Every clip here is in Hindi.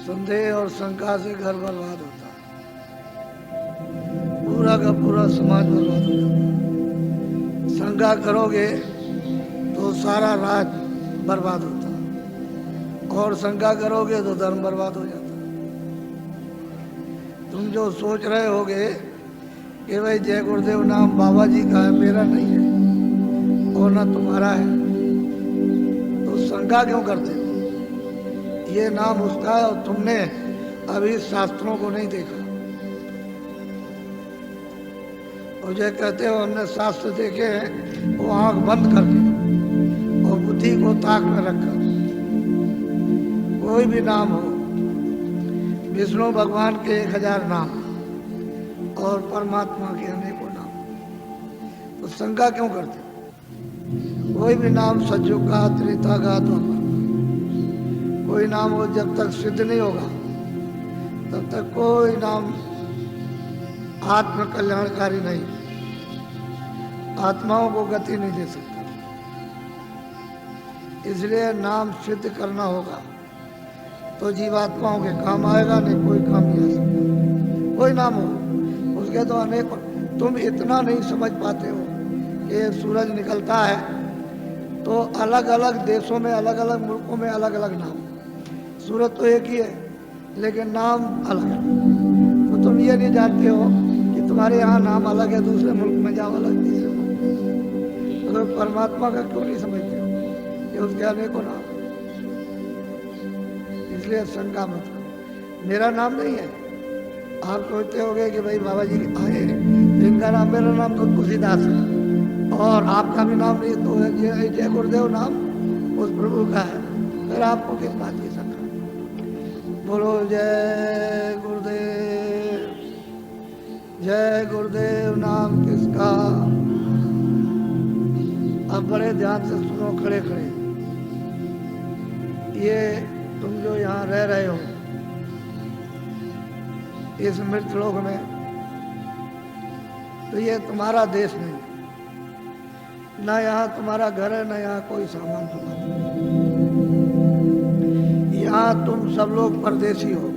संदेह और शंका से घर बर्बाद होता है, पूरा का पूरा समाज बर्बाद हो जाता है। शंका करोगे तो सारा राज बर्बाद होता है, और शंका करोगे तो धर्म बर्बाद हो जाता है। तुम जो सोच रहे होगे कि भाई जय गुरुदेव नाम बाबा जी का है, मेरा नहीं है और ना तुम्हारा है, तो शंका क्यों करते हो? ये नाम उसका है और तुमने अभी शास्त्रों को नहीं देखा। और जो कहते हो हमने शास्त्र देखे हैं, वो आंख बंद करके और बुद्धि को ताक में रखकर। कोई भी नाम हो, विष्णु भगवान के 1000 नाम और परमात्मा के अनेकों नाम, तो शंका क्यों करते? कोई भी नाम सतयुग का, त्रेता का, द्वापर, कोई नाम हो जब तक सिद्ध नहीं होगा तब तक कोई नाम आत्म कल्याणकारी नहीं, आत्माओं को गति नहीं दे सकता। इसलिए नाम सिद्ध करना होगा तो जीवात्माओं के काम आएगा, नहीं कोई काम नहीं आ सकता। कोई नाम हो उसके तो अनेक, तुम इतना नहीं समझ पाते हो कि सूरज निकलता है तो अलग अलग देशों में, अलग अलग मुल्कों में अलग अलग नाम। सूरज तो एक ही है लेकिन नाम अलग है। तो तुम ये नहीं जानते हो कि तुम्हारे यहाँ नाम अलग है, दूसरे मुल्क में जाओ अलग, तीसरे मुल्क में। तो परमात्मा का क्यों नहीं समझते हो कि उसके अनेकों नाम? इसलिए शंका मत करो। मेरा नाम नहीं है। आप सोचते होगे कि भाई बाबा जी आए, इनका नाम, मेरा नाम तो तुलसीदास है और आपका भी नाम नहीं, तो ये जय गुरुदेव नाम उस प्रभु का है, फिर आपको किस बात की शंका? बोलो जय गुरुदेव, जय गुरुदेव नाम किसका? अब बड़े ध्यान से सुनो, खड़े खड़े। ये तुम जो यहाँ रह रहे हो इस मृत लोक में, तो ये तुम्हारा देश नहीं, ना यहाँ तुम्हारा घर है, ना यहाँ कोई सामान तुम्हारा। यहाँ तुम सब लोग परदेसी हो।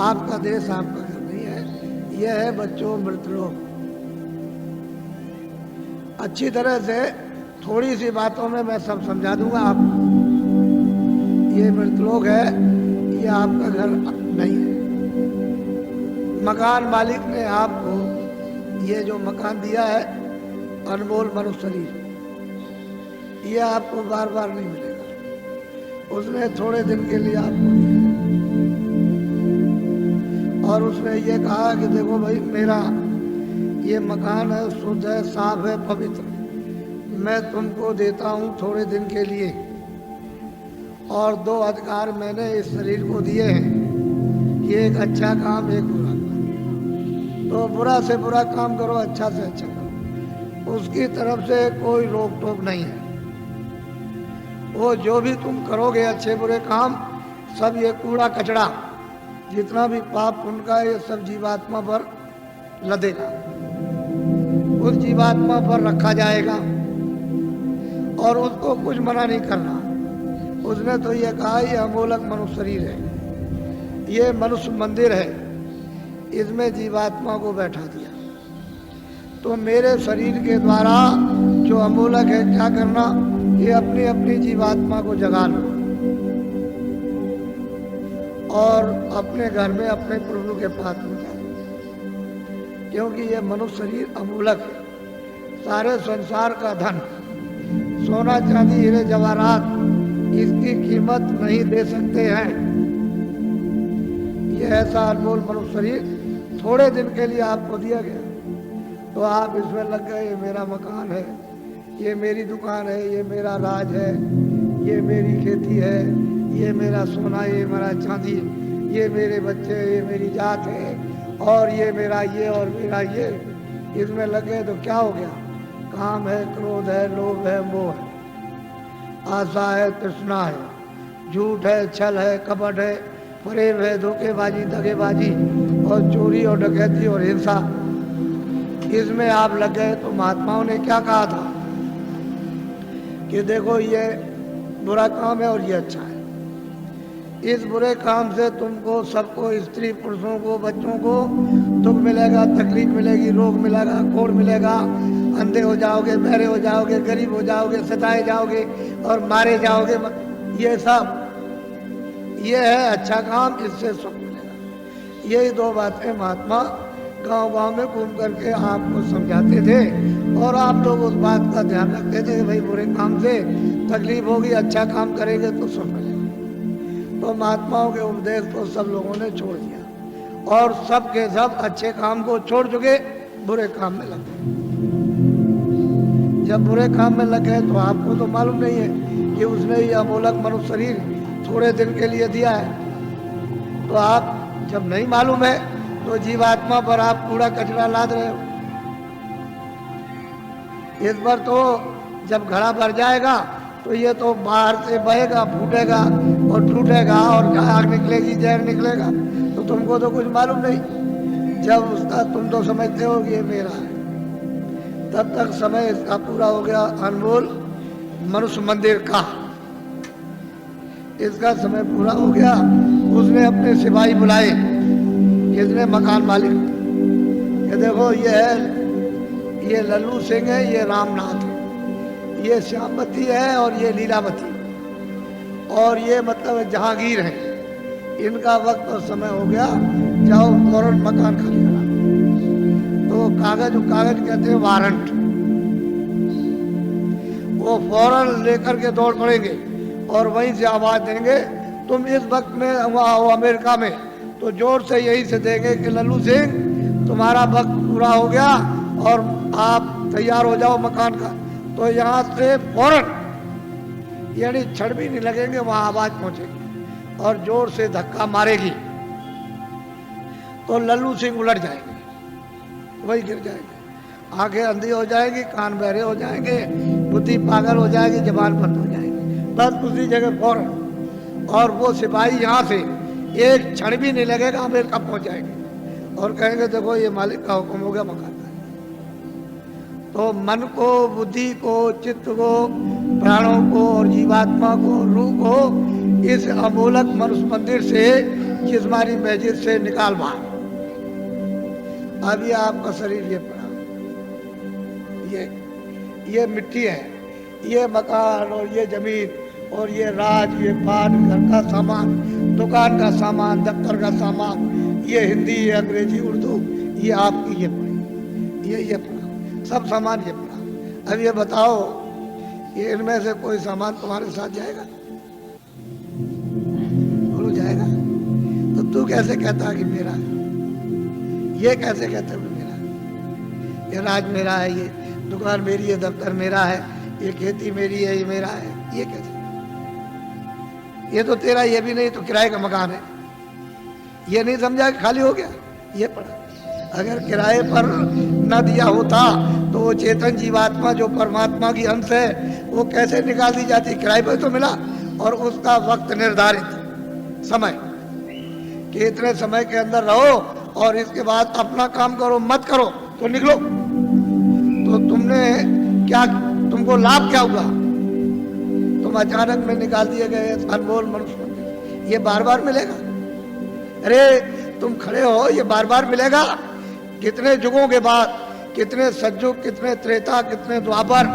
आपका देश, आपका घर नहीं है। यह है बच्चों मृतलोक। अच्छी तरह से थोड़ी सी बातों में मैं सब समझा दूंगा आपको। ये मृतलोक है, ये आपका घर नहीं है। मकान मालिक ने आपको ये जो मकान दिया है, अनमोल मनुष्य शरीर, ये आपको बार बार नहीं मिलेगा। उसने थोड़े दिन के लिए आपको दिया और उसने ये कहा कि देखो भाई, मेरा ये मकान है, शुद्ध है, साफ है, पवित्र, मैं तुमको देता हूँ थोड़े दिन के लिए, और 2 अधिकार मैंने इस शरीर को दिए हैं कि एक अच्छा काम, एक बुरा काम। तो बुरा से बुरा काम करो, अच्छा से अच्छा करो, उसकी तरफ से कोई रोक टोक नहीं है। वो जो भी तुम करोगे अच्छे बुरे काम, सब ये कूड़ा कचड़ा, जितना भी पाप पुण्य का, ये सब जीवात्मा पर लदेगा, उस जीवात्मा पर रखा जाएगा और उसको कुछ मना नहीं करना। उसने तो ये कहा ये अमोलक मनुष्य शरीर है, ये मनुष्य मंदिर है, इसमें जीवात्मा को बैठा दिया। तो मेरे शरीर के द्वारा जो अमोलक है, क्या करना, ये अपनी अपनी जीवात्मा को जगा लो और अपने घर में अपने प्रभु के पास में जाओ, क्योंकि ये मनुष्य शरीर अमूलक है। सारे संसार का धन, सोना चांदी हीरे जवाहरात, इसकी कीमत नहीं दे सकते हैं। ये ऐसा अनमोल मनुष्य शरीर थोड़े दिन के लिए आपको दिया गया, तो आप इसमें लग गए, ये मेरा मकान है, ये मेरी दुकान है, ये मेरा राज है, ये मेरी खेती है, ये मेरा सोना, ये मेरा चांदी, ये मेरे बच्चे, ये मेरी जात है, और ये मेरा ये और मेरा ये। इसमें लगे तो क्या हो गया? काम है, क्रोध है, लोभ है, मोह है, आशा है, तृष्णा है, झूठ है, छल है, कपट है, प्रेम है, धोखेबाजी, दगेबाजी और चोरी और डकैती और हिंसा। इसमें आप लग गए। तो महात्माओं ने क्या कहा था कि देखो ये बुरा काम है और ये अच्छा है। इस बुरे काम से तुमको सबको, स्त्री पुरुषों को, बच्चों को दुख मिलेगा, तकलीफ मिलेगी, रोग मिलेगा, कोड़ मिलेगा, अंधे हो जाओगे, बहरे हो जाओगे, गरीब हो जाओगे, सताए जाओगे और मारे जाओगे। ये सब ये है अच्छा काम, इससे सुख मिलेगा। यही दो बातें महात्मा गांव-गांव में घूम करके आपको समझाते थे और आप लोग उस बात का ध्यान रखते थे कि भाई बुरे काम से तकलीफ होगी, अच्छा काम करेंगे तो सुख मिलेगा। तो महात्माओं के उपदेश को सब लोगों ने छोड़ दिया और सब के सब अच्छे काम को छोड़ चुके, बुरे काम में लग गए। जब बुरे काम में लगे तो आपको तो मालूम नहीं है कि उसने ये अमोलक मनुष्य शरीर थोड़े दिन के लिए दिया है। तो आप जब नहीं मालूम है तो जीवात्मा पर आप कूड़ा कचरा लाद रहे हो। इस पर तो जब घड़ा भर जाएगा तो ये तो बाहर से बहेगा, फूटेगा और टूटेगा और आग निकलेगी, जहर निकलेगा, तो तुमको तो कुछ मालूम नहीं। जब उसका तुम तो समझते हो कि ये मेरा है, तब तक समय इसका पूरा हो गया। अनमोल मनुष्य मंदिर का इसका समय पूरा हो गया। उसने अपने सिपाही बुलाए, इसने मकान मालिक, ये देखो ये लल्लू सिंह है, ये रामनाथ है, ये श्यामवती है और ये लीलावती और ये मतलब जहांगीर है। इनका वक्त और समय हो गया, जाओ फौरन मकान खाली करा। तो कागज कहते हैं वारंट, वो फौरन लेकर के दौड़ पड़ेंगे और वहीं से आवाज देंगे। तुम इस वक्त में वहाँ हो अमेरिका में तो जोर से यही से देंगे कि लल्लू सिंह तुम्हारा वक्त पूरा हो गया और आप तैयार हो जाओ मकान का। तो यहाँ से फौरन, यानी क्षण भी नहीं लगेंगे, वहां आवाज पहुंचेगी और जोर से धक्का मारेगी तो लल्लू सिंह उलट जाएंगे, वही गिर जाएंगे, आंखें अंधी हो जाएगी, कान बहरे हो जाएंगे, बुद्धि पागल हो जाएगी, जबान बंद हो जाएगी, बस उसी जगह फौरन। और वो सिपाही यहाँ से एक क्षण भी नहीं लगेगा, अमेरिका पहुंच जाएंगे और कहेंगे देखो ये मालिक का हुक्म हो गया, मकान का। तो मन को, बुद्धि को, चित्त को, प्राणों को और जीवात्मा को, रूह को इस अमोलक मनुष्य मंदिर से, जिस्मानी मस्जिद से निकाल बाहर। अभी आपका शरीर ये पड़ा, ये मिट्टी है, ये मकान और ये जमीन और ये राज, ये पाठ, घर का सामान, दुकान का सामान, दफ्तर का सामान, ये हिंदी, ये अंग्रेजी, उर्दू, ये आपकी ये पड़ी, ये पड़ा, सब सामान ये पड़ा। अब ये बताओ, ये इनमें से कोई सामान तुम्हारे साथ जाएगा? बोलो जाएगा? तो तू कैसे कहता कि मेरा है? ये कैसे कहते हो मेरा? ये राज मेरा है, ये दुकान मेरी है, दफ्तर मेरा है, ये खेती मेरी है, ये मेरा है, ये कैसे? ये तो तेरा ये भी नहीं तो किराए का मकान है, ये नहीं समझा कि खाली हो गया, ये पड़ा। अगर किराए पर न दिया होता तो वो चेतन जीवात्मा जो परमात्मा की अंश है वो कैसे निकाल दी जाती? किराए पर तो मिला और उसका वक्त निर्धारित समय कि इतने समय के अंदर रहो और इसके बाद अपना काम करो, मत करो तो निकलो। तो तुमको लाभ क्या हुआ? तुम अचानक में निकाल दिए गए अनमोल मनुष्य, ये बार बार मिलेगा? अरे तुम खड़े हो, ये बार बार मिलेगा? कितने युगों के बाद, कितने सतयुग, कितने त्रेता, कितने द्वापर,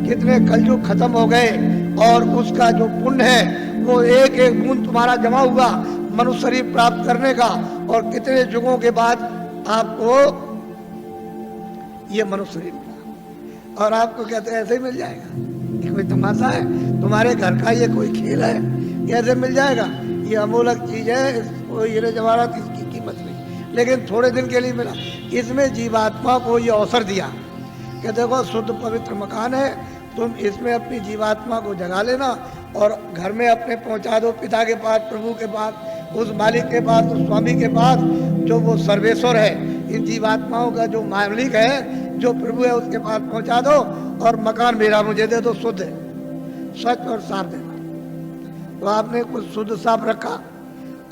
कितने कलयुग खत्म हो गए और उसका जो पुण्य है वो एक एक बूंद तुम्हारा जमा हुआ मनुष्य शरीर प्राप्त करने का, और कितने युगों के बाद आपको ये मनुष्य शरीर मिला और आपको कहते हैं ऐसे ही मिल जाएगा? ये कोई तमाशा है? तुम्हारे घर का ये कोई खेल है? कैसे मिल जाएगा? ये अमोलक चीज है, इसको हीरे जवाहरात इसकी कीमत नहीं, लेकिन थोड़े दिन के लिए मिला। इसमें जीवात्मा को ये अवसर दिया कि देखो शुद्ध पवित्र मकान है, तुम इसमें अपनी जीवात्मा को जगा लेना और घर में अपने पहुंचा दो पिता के पास, प्रभु के पास, उस मालिक के पास, उस स्वामी के पास जो वो सर्वेश्वर है, इन जीवात्माओं का जो मालिक है, जो प्रभु है, उसके पास पहुंचा दो और मकान मेरा मुझे दे दो, शुद्ध है, सच और साफ देना। तो आपने कुछ शुद्ध साफ रखा,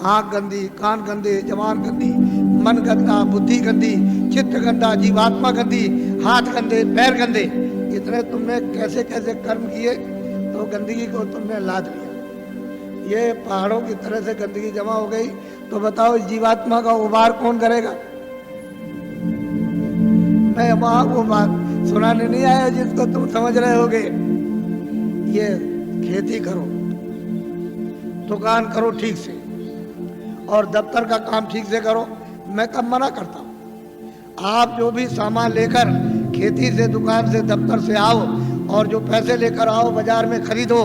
आंख गंदी, कान गंदे, जबान गंदी, मन गंदा, बुद्धि गंदी, चित्त गंदा, जीवात्मा गंदी, हाथ गंदे, पैर गंदे, इतने तुमने कैसे कैसे कर्म किए तो गंदगी को तुमने लाद लिया। ये पहाड़ों की तरह से गंदगी जमा हो गई, तो बताओ इस जीवात्मा का उबार कौन करेगा? मैं वहां वो बात सुनाने नहीं आया जिसको तुम समझ रहे होगे। ये खेती करो, दुकान करो ठीक से, और दफ्तर का काम ठीक से करो। मैं कब मना करता हूँ? आप जो भी सामान लेकर खेती से, दुकान से, दफ्तर से आओ, और जो पैसे लेकर आओ बाजार में खरीदो,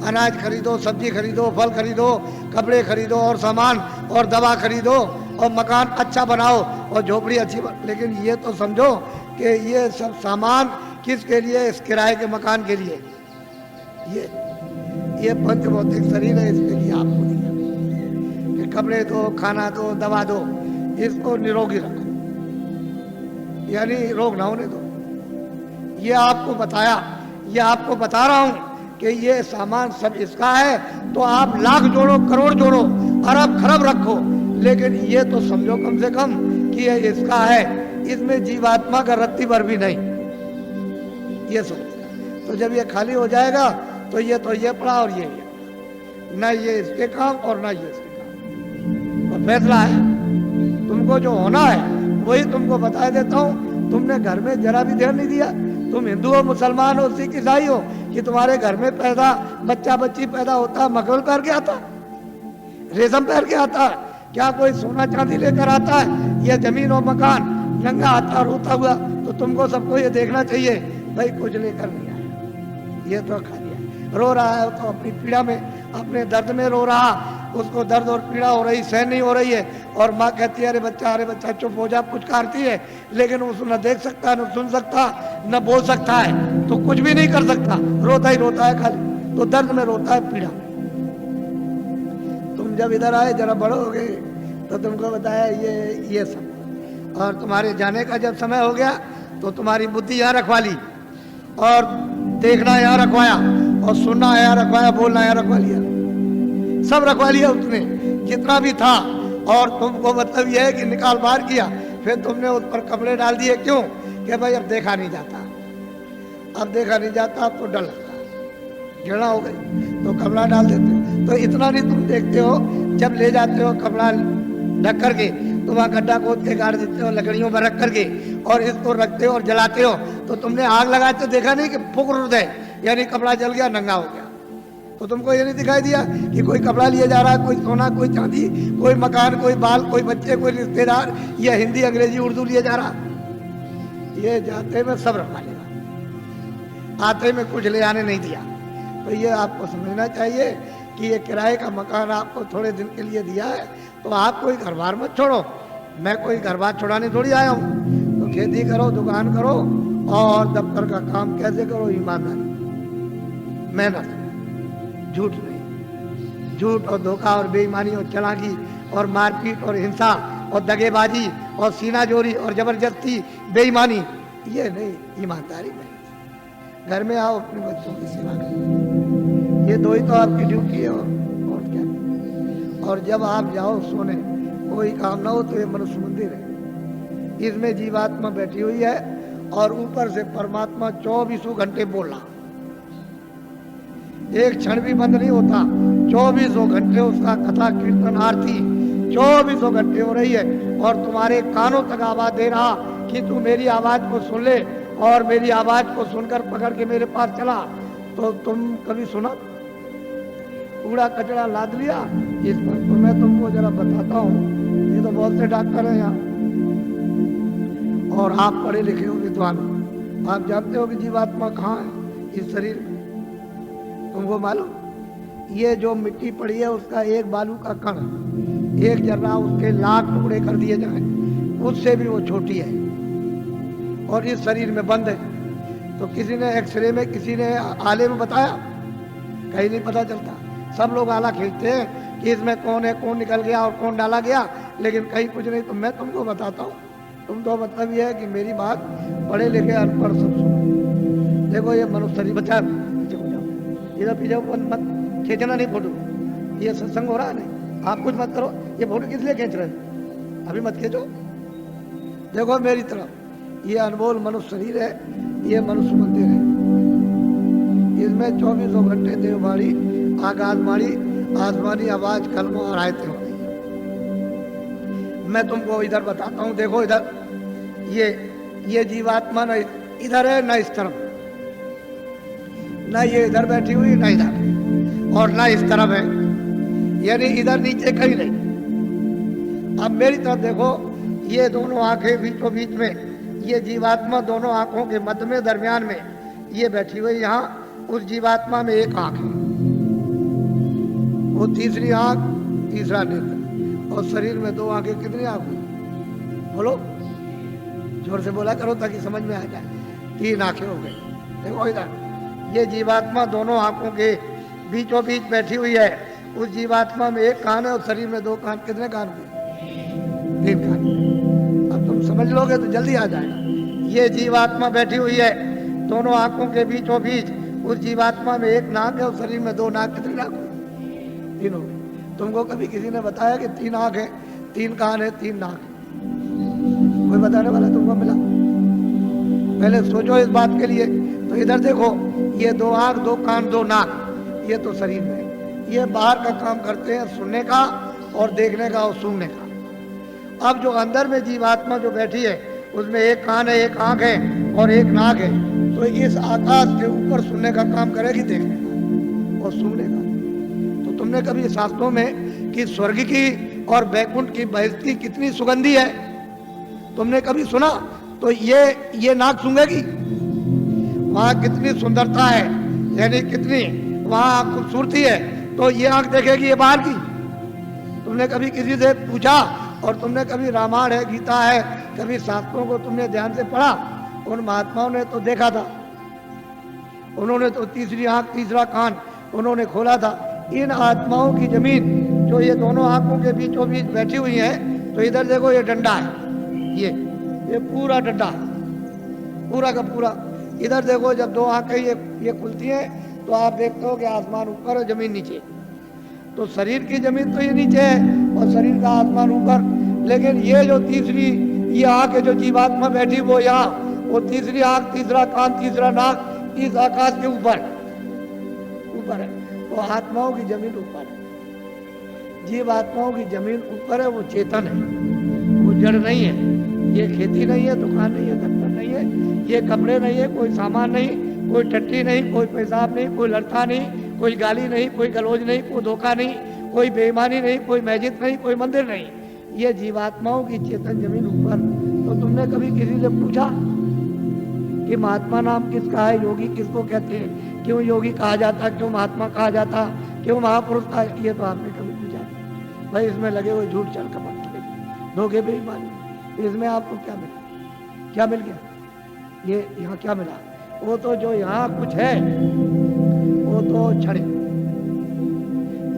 अनाज खरीदो, सब्जी खरीदो, फल खरीदो, कपड़े खरीदो, और सामान और दवा खरीदो, और मकान अच्छा बनाओ, और झोपड़ी अच्छी लेकिन ये तो समझो कि ये सब सामान किसके लिए? इस किराए के मकान के लिए। ये पंचभौतिक शरीर है, इसके लिए आपको दिया कि कपड़े दो, खाना दो, दवा दो, इसको निरोगी रखो, यानी रोग ना होने दो। ये आपको बताया, ये आपको बता रहा हूं कि ये सामान सब इसका है, तो आप लाख जोड़ो, करोड़ जोड़ो, अरब खरब रखो, लेकिन ये तो समझो कम से कम कि ये इसका है, इसमें जीवात्मा का रत्ती भर भी नहीं। ये सोच, तो जब ये खाली हो जाएगा तो ये पड़ा और ये ना ये इसके काम और ना ये इसके काम, और फैसला है। तुमको जो होना है वही तुमको बता देता हूँ। तुमने घर में जरा भी ध्यान नहीं दिया। तुम हिंदू हो, मुसलमान हो, सिख, ईसाई हो, कि तुम्हारे घर में बच्चा बच्ची पैदा होता है, मखमल पहन के आता है, रेशम पहन के आता है, क्या कोई सोना चांदी लेकर आता है? ये जमीन और मकान नंगा आता रोता हुआ। तो तुमको सबको ये देखना चाहिए, भाई कुछ लेकर नहीं आया, ये तो खा लिया। रो रहा है तो अपनी पीड़ा में, अपने दर्द में रो रहा, उसको दर्द और पीड़ा हो रही, सहन नहीं हो रही है, और माँ कहती है अरे बच्चा चुप हो जा, कुछ करती है, लेकिन उसको न देख सकता, न सुन सकता, न बोल सकता है, तो कुछ भी नहीं कर सकता, रोता ही रोता है खाली। तो दर्द में रोता है, पीड़ा। तुम जब इधर आए, जरा बड़े हो गए, तो तुमको बताया ये सब, और तुम्हारे जाने का जब समय हो गया तो तुम्हारी बुद्धि यहाँ रखवा ली, और देखना यहाँ रखवाया, और सुनना यहाँ रखवाया, बोलना यहाँ रखवा लिया, सब रखवा लिया उसने जितना भी था। और तुमको मतलब यह है कि निकाल बाहर किया, फिर तुमने उस पर कपड़े डाल दिए। क्यों? कि भाई अब देखा नहीं जाता, अब देखा नहीं जाता, अब तो डर लगता, घृणा हो गई, तो कपड़ा डाल देते। तो इतना नहीं तुम देखते हो, जब ले जाते हो कपड़ा ढक करके, तो वहाँ गड्ढा खोद के गाड़ देते हो, लकड़ियों पर रख करके, और इसको रखते हो और जलाते हो। तो तुमने आग लगाते देखा नहीं कि फुक हृदय, यानी कपड़ा जल गया, नंगा हो गया। तो तुमको ये नहीं दिखाई दिया कि कोई कपड़ा लिया जा रहा है, कोई सोना, कोई चांदी, कोई मकान, कोई बाल, कोई बच्चे, कोई रिश्तेदार, या हिंदी, अंग्रेजी, उर्दू लिए जा रहा? ये जाते में सब रखवा लेगा, आते में कुछ ले आने नहीं दिया। तो ये आपको समझना चाहिए कि ये किराए का मकान आपको थोड़े दिन के लिए दिया है, तो आप कोई घर बार मत छोड़ो। मैं कोई घर बार छोड़ाने थोड़ी आया हूँ। तो खेती करो, दुकान करो, और दफ्तर का काम कैसे करो? ईमानदारी, मेहनत, झूठ नहीं, झूठ और धोखा और बेईमानी और चालाकी और मारपीट और हिंसा और दगेबाजी और सीनाजोरी और जबरदस्ती, बेईमानी, ये नहीं, ईमानदारी नहीं। घर में आओ, अपने बच्चों की सेवा करो, ये दो ही तो आपकी ड्यूटी है, और क्या। और जब आप जाओ सोने, कोई काम ना हो, तो ये मनुष्य मंदिर है, इसमें जीवात्मा बैठी हुई है, और ऊपर से परमात्मा 24 घंटे बोल रहा, एक क्षण भी बंद नहीं होता। 24 घंटे उसका कथा, कीर्तन, आरती 24 घंटे हो रही है, और तुम्हारे कानों तक आवाज दे रहा कि तू मेरी आवाज को सुन ले, और मेरी आवाज को सुनकर पकड़ के मेरे पास चला। तो तुम कभी सुना? कूड़ा कचरा लाद लिया इस पर। तो मैं तुमको जरा बताता हूँ, ये तो बहुत से डॉक्टर हैं यहाँ, और आप पढ़े लिखे हो, विद्वान हो, आप जानते हो कि जीवात्मा कहाँ है इस शरीर में? तुमको मालूम? ये जो मिट्टी पड़ी है उसका एक बालू का कण, एक जर्रा, उसके लाख टुकड़े कर दिए जाए, उससे भी वो छोटी है, और इस शरीर में बंद है। तो किसी ने एक्सरे में, किसी ने आले में बताया? कहीं नहीं पता चलता। सब लोग आला खींचते हैं कि इसमें कौन है, कौन निकल गया और कौन डाला गया, लेकिन कहीं कुछ नहीं। तो मैं तुमको बताता हूँ, तुम तो मतलब ये है कि मेरी बात पढ़े लिखे अनपढ़ सब सुनो। देखो ये मनुष्य शरीर, बच्चा इधर पीछे मत खींचना नहीं फोटो, ये सत्संग हो रहा है नहीं, आप कुछ मत करो। ये फोटो किस लिए खींच रहे हैं? अभी मत खींचो। देखो मेरी तरफ, ये अनमोल मनुष्य शरीर है, ये मनुष्य मंदिर है, इसमें 24 घंटे देववाणी, आकाशवाणी आसमानी आवाज कलमा और आयतें हो रही है। मैं तुमको इधर बताता हूँ, देखो इधर ये जीवात्मा न इधर है न इस तरफ, ना ये इधर बैठी हुई ना इधर, और ना इस तरफ है, यानी इधर नीचे कहीं नहीं। अब मेरी तरफ देखो, ये दोनों आंखें बीचों बीच में, ये जीवात्मा दोनों आंखों के मध्य में दरमियान में ये बैठी हुई। यहाँ उस जीवात्मा में एक आंख है, वो तीसरी आंख, तीसरा नेत्र, और शरीर में दो आंखें। कितनी आंख हुई? बोलो, जोर से बोला करो ताकि समझ में आ जाए। 3 आंखें हो गई। देखो इधर ये जीवात्मा दोनों आंखों के बीचों बीच बैठी हुई है। उस जीवात्मा में एक कान है और शरीर में 2 कान। कितने कान हुए? 3 कान। अब तुम समझ लोगे तो जल्दी आ जाएगा। ये जीवात्मा बैठी हुई है दोनों आंखों के बीचों बीच। उस जीवात्मा में एक नाक है और शरीर में 2 नाक। कितने नाक हुए? 3 हो गए। तुमको कभी किसी ने बताया कि 3 आंख है, 3 कान है, 3 नाक है? कोई बताने वाला तुमको मिला? पहले सोचो इस बात के लिए। तो इधर देखो, ये 2 आंख, 2 कान, 2 नाक, ये तो शरीर में, ये बाहर का काम करते हैं, सुनने का और देखने का और सूंघने का। अब जो अंदर में जीवात्मा जो बैठी है उसमें एक कान है, एक आंख है और एक नाक है। तो इस आकाश के ऊपर सुनने का काम करेगी, देखने का और सूंघने का। तो तुमने कभी शास्त्रों में कि स्वर्ग की और बैकुंठ की बहिष्ठी कितनी सुगंधी है, तुमने कभी सुना? तो ये नाक सूंघेगी, वहां कितनी सुंदरता है, यानी कितनी वहां खूबसूरती है, तो ये आंख देखेगी ये बाहर की। तुमने कभी किसी से पूछा, और तुमने कभी रामायण है, गीता है, कभी शास्त्रों को तुमने ध्यान से पढ़ा? उन महात्माओं ने तो देखा था, उन्होंने तो तीसरी आंख, तीसरा कान उन्होंने खोला था। इन आत्माओं की जमीन जो ये दोनों आंखों के बीचों बीच बैठी हुई है, तो इधर देखो ये डंडा है, ये पूरा डंडा है, पूरा का पूरा। इधर देखो, जब 2 आंखें ये खुलती हैं तो आप देखते हो कि आसमान ऊपर और जमीन नीचे। तो शरीर की जमीन तो ये नीचे है और शरीर का आसमान ऊपर। लेकिन ये जो तीसरी ये आंख है जो जीवात्मा बैठी वो यहाँ, वो तीसरी आंख, तीसरा कान, तीसरा नाक इस आकाश के ऊपर है। तो आत्माओं की जमीन ऊपर है, जीवात्माओं की जमीन ऊपर है। वो चेतन है, वो जड़ नहीं है। ये खेती नहीं है, दुकान नहीं है, दफ्तर नहीं है, ये कपड़े नहीं है, कोई सामान नहीं, कोई टट्टी नहीं, कोई पेशाब नहीं, कोई लड़का नहीं, कोई गाली नहीं, कोई गलौज नहीं, कोई धोखा नहीं, कोई बेईमानी नहीं, कोई मस्जिद नहीं, कोई मंदिर नहीं। ये जीवात्माओं की चेतन जमीन ऊपर। तो तुमने कभी किसी से पूछा कि महात्मा नाम किसका है, योगी किसको कहते हैं, क्यों योगी कहा जाता, क्यों महात्मा कहा जाता, क्यों महापुरुष कहा? ये तो आपने कभी पूछा? भाई इसमें लगे हुए झूठ, छल, कपट, धोखे, बेईमानी, इसमें आपको क्या मिला? क्या मिल गया? ये यहाँ क्या मिला? वो तो जो यहाँ कुछ है वो तो छड़े।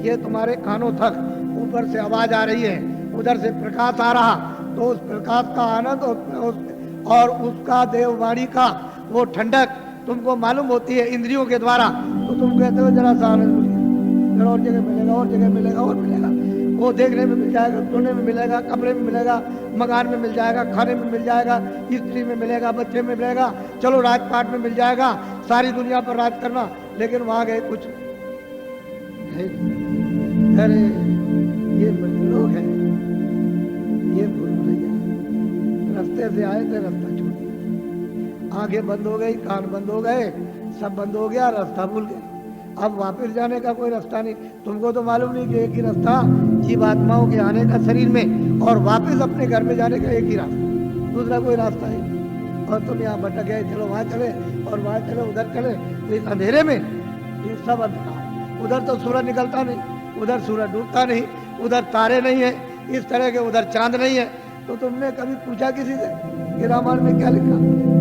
ये तुम्हारे कानों तक ऊपर से आवाज आ रही है, उधर से प्रकाश आ रहा, तो उस प्रकाश का आनंद और उसका देववाणी का वो ठंडक तुमको मालूम होती है इंद्रियों के द्वारा। तो तुम कहते हो जरा सा आनंद मिल गया, जरा और जगह मिलेगा, और जगह मिलेगा, और मिलेगा। वो देखने में मिल जाएगा, सोने में मिलेगा, कपड़े में मिलेगा, मकान में मिल जाएगा, खाने में मिल जाएगा, स्त्री में मिलेगा, बच्चे में मिलेगा, चलो राजपाट में मिल जाएगा, सारी दुनिया पर राज करना। लेकिन वहां गए कुछ है, अरे ये लोग हैं, ये भूल भैया रास्ते से आए थे, रास्ता छोड़ दिया, आंखें बंद हो गई, कान बंद हो गए, सब बंद हो गया, रास्ता भूल गए। अब वापस जाने का कोई रास्ता नहीं। तुमको तो मालूम नहीं कि एक ही रास्ता जीवात्माओं के आने का शरीर में, और वापस अपने घर में जाने का एक ही रास्ता, दूसरा कोई रास्ता नहीं। और तुम यहाँ भटक गए, चलो वहाँ चले और वहाँ चले, उधर चले, तो इस अंधेरे में ये सब अंधकार। उधर तो सूरज निकलता नहीं, उधर सूरज डूबता नहीं, उधर तारे नहीं है इस तरह के, उधर चांद नहीं है। तो तुमने कभी पूछा किसी से कि रामायण में क्या लिखा?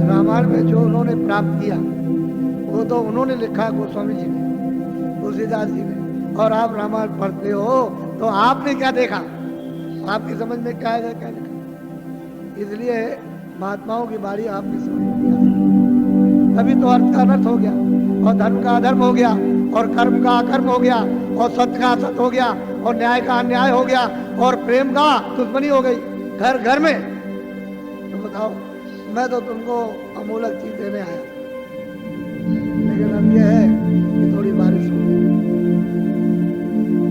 रामायण में जो उन्होंने प्राप्त किया वो तो उन्होंने लिखा, गोस्वामी जी ने, तुलसीदास जी ने। और आप रामायण पढ़ते हो तो आपने क्या देखा? आपकी समझ में क्या आएगा, क्या लिखा? इसलिए महात्माओं की बारी आपकी समझ में नहीं आती। तभी तो अर्थ का अनर्थ हो गया, और धर्म का अधर्म हो गया, और कर्म का अकर्म हो गया, और सत्य का असत हो गया, और न्याय का अन्याय हो गया, और प्रेम का दुश्मनी हो गई घर घर में। तो बताओ, मैं तो तुमको अमूलक चीज देने आया, लेकिन अब यह है कि थोड़ी बारिश हो गई।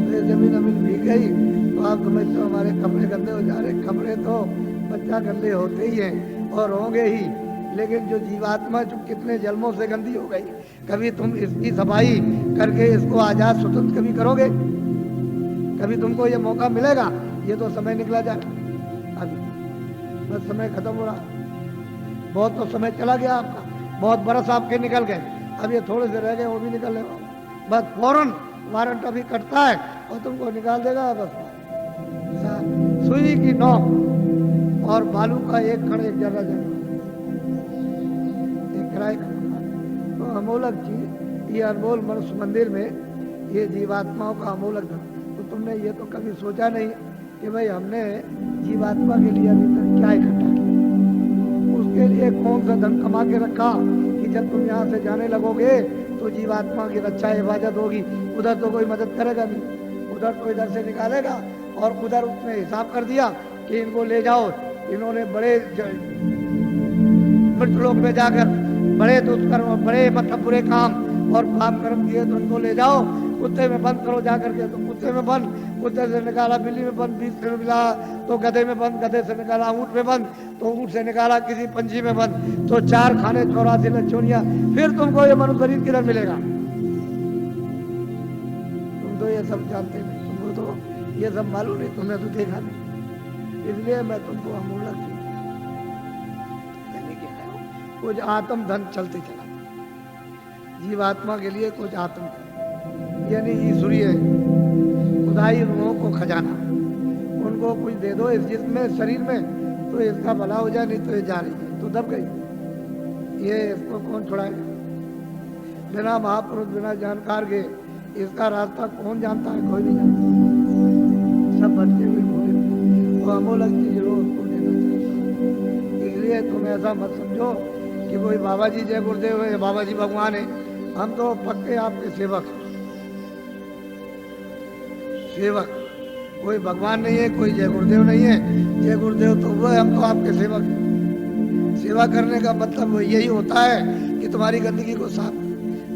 तो समझते हो हमारे कपड़े गंदे हो जा रहे, कपड़े तो बच्चा गंदे होते ही हैं और होंगे ही, लेकिन जो जीवात्मा जो कितने जन्मों से गंदी हो गई, कभी तुम इसकी सफाई करके इसको आजाद स्वतंत्र कभी करोगे? कभी तुमको ये मौका मिलेगा? ये तो समय निकला जाए, अभी बस समय खत्म हो रहा, बहुत तो समय चला गया आपका, बहुत बरस आपके निकल गए, अब ये थोड़े से रह गए वो भी निकलने वाले, बस फौरन वारंट अभी कटता है और तुमको निकाल देगा। बस सुई की नोक और बालू का एक कण एक जरा जगह किराए का, तो अमोलक चीज, ये अनमोल मनुष्य मंदिर में ये जीवात्माओं का अमोलक धन। तो तुमने ये तो कभी सोचा नहीं कि भाई हमने जीवात्मा के लिए अभी तक क्या इकट्ठा किया, उसके लिए कौन सा धन कमा के रखा कि जब तुम यहाँ से जाने लगोगे तो जीवात्मा की रक्षा हिफाजत होगी। उधर तो कोई मदद करेगा नहीं, उधर तो इधर से निकालेगा और उधर उसने हिसाब कर दिया कि इनको ले जाओ, इन्होंने बड़े मृतलोक में जाकर बड़े दुष्कर्म, बड़े मतलब बुरे काम और पाप कर्म किए, तो इनको ले जाओ कुत्ते में बंद करो जाकर के, तो कुत्ते में बंद, कुत्ते से निकाला बिल्ली में बंद, बीच से मिला तो गधे में बंद, गधे से निकाला ऊँट में बंद, तो ऊँट से निकाला किसी पंछी में बंद, तो 4 खाने 84 लच्छोनिया, फिर तुमको ये मनुष्य शरीर किधर मिलेगा? तुम तो ये सब जानते नहीं, तुमको तो ये सब मालूम नहीं, तुमने तो देखा नहीं, इसलिए मैं तुमको अमूलक कुछ आत्म धन चलते चला, जीवात्मा के लिए कुछ आत्म धन, यानी ईश्वरीय खुदाई रूहों को खजाना, उनको कुछ दे दो इस जिसमें शरीर में, तो इसका भला हो जाए, नहीं तो ये जा रही है तो दब गई, ये इसको कौन छुड़ाएगा? बिना महापुरुष बिना जानकार के इसका रास्ता कौन जानता है? कोई नहीं जानता, सब बच्चे हुए भूले, वो अमोलक चीज लो उसको देना चाहिए। इसलिए तुम ऐसा मत समझो कि कोई बाबा जी जय गुरुदेव है, बाबा जी भगवान है, हम तो पक्के आपके सेवक, सेवक, कोई भगवान नहीं है, कोई जय गुरुदेव नहीं है, जय गुरुदेव तो वो है, हम तो आपके सेवक हैं। सेवा करने का मतलब यही होता है कि तुम्हारी गंदगी को साफ,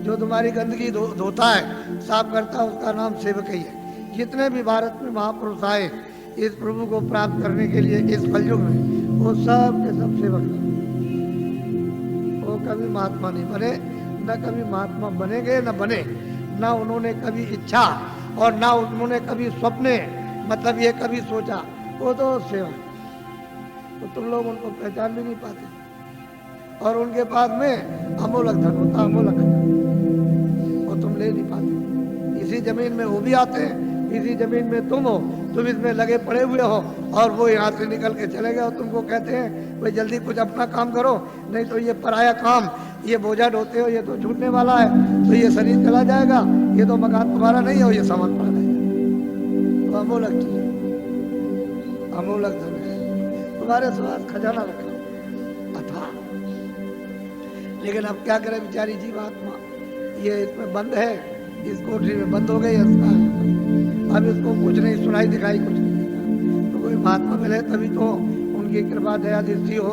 जो तुम्हारी गंदगी धोता है, साफ करता है, उसका नाम सेवक ही है। जितने भी भारत में महापुरुष आए इस प्रभु को प्राप्त करने के लिए इस कलयुग में, वो सब के सब सेवक हैं, वो कभी महात्मा नहीं बने, न कभी महात्मा बनेंगे, न बने, न उन्होंने कभी इच्छा और ना उन्होंने कभी स्वप्ने मतलब ये कभी सोचा, वो तो सेवा, तो तुम लोग उनको पहचान भी नहीं पाते, और उनके पास में अमोलक धन होता, अमोलक धन, और तुम ले नहीं पाते। इसी जमीन में वो भी आते हैं, इसी जमीन में तुम हो, तुम इसमें लगे पड़े हुए हो, और वो यहाँ से निकल के चले गए और तुमको कहते हैं भाई जल्दी कुछ अपना काम करो, नहीं तो ये पराया काम, ये बोझा ढोते हो, ये तो छूटने वाला है, तो ये शरीर चला जाएगा, ये तो मकान तुम्हारा नहीं हो, ये सामान पड़ा जाएगा। तो अमोलक चीज, अमोलक धन है, तुम्हारे स्वास्थ्य खजाना रखा अथा, लेकिन अब क्या करे बेचारी जीवात्मा, ये इसमें बंद है, इस कोठरी में बंद हो गई, अब इसको कुछ नहीं सुनाई दिखाई, कुछ नहीं दिखा, तो कोई महात्मा मिले तभी तो उनकी कृपा दया दृष्टि हो,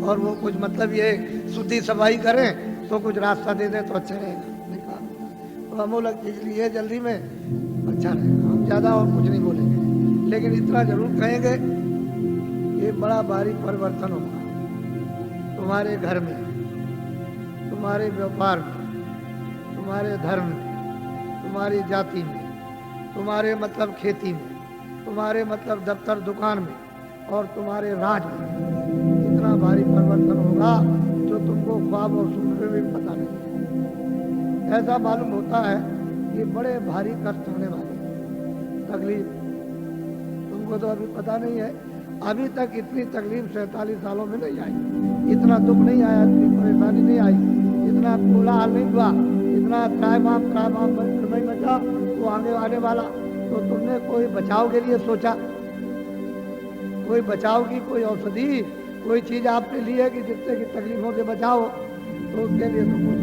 और वो कुछ मतलब ये शुद्धि सफाई करें तो कुछ रास्ता दे दे तो अच्छा रहेगा। तो अमोलक चीज लिए जल्दी में अच्छा रहेगा, हम ज़्यादा और कुछ नहीं बोलेंगे, लेकिन इतना जरूर कहेंगे ये बड़ा भारी परिवर्तन होगा तुम्हारे घर में, तुम्हारे व्यापार में, तुम्हारे धर्म में, तुम्हारी जाति में, तुम्हारे मतलब खेती में, तुम्हारे मतलब दफ्तर दुकान में, और तुम्हारे राज में इतना भारी परिवर्तन होगा जो तुमको ख्वाब और सुनने में भी पता नहीं। ऐसा मालूम होता है कि बड़े भारी कष्ट होने वाले, तकलीफ, तुमको तो अभी पता नहीं है, अभी तक इतनी तकलीफ 47 सालों में नहीं आई, इतना दुख नहीं आया, इतनी परेशानी नहीं आई, इतना कोलाहल नहीं हुआ, इतना त्रायमाम नहीं बचा, वो आने वाला। तो तुमने कोई बचाव के लिए सोचा, कोई बचाव की कोई औषधि, कोई चीज आपने ली है कि जिससे कि तकलीफों से बचाओ, तो उसके लिए तो कुछ,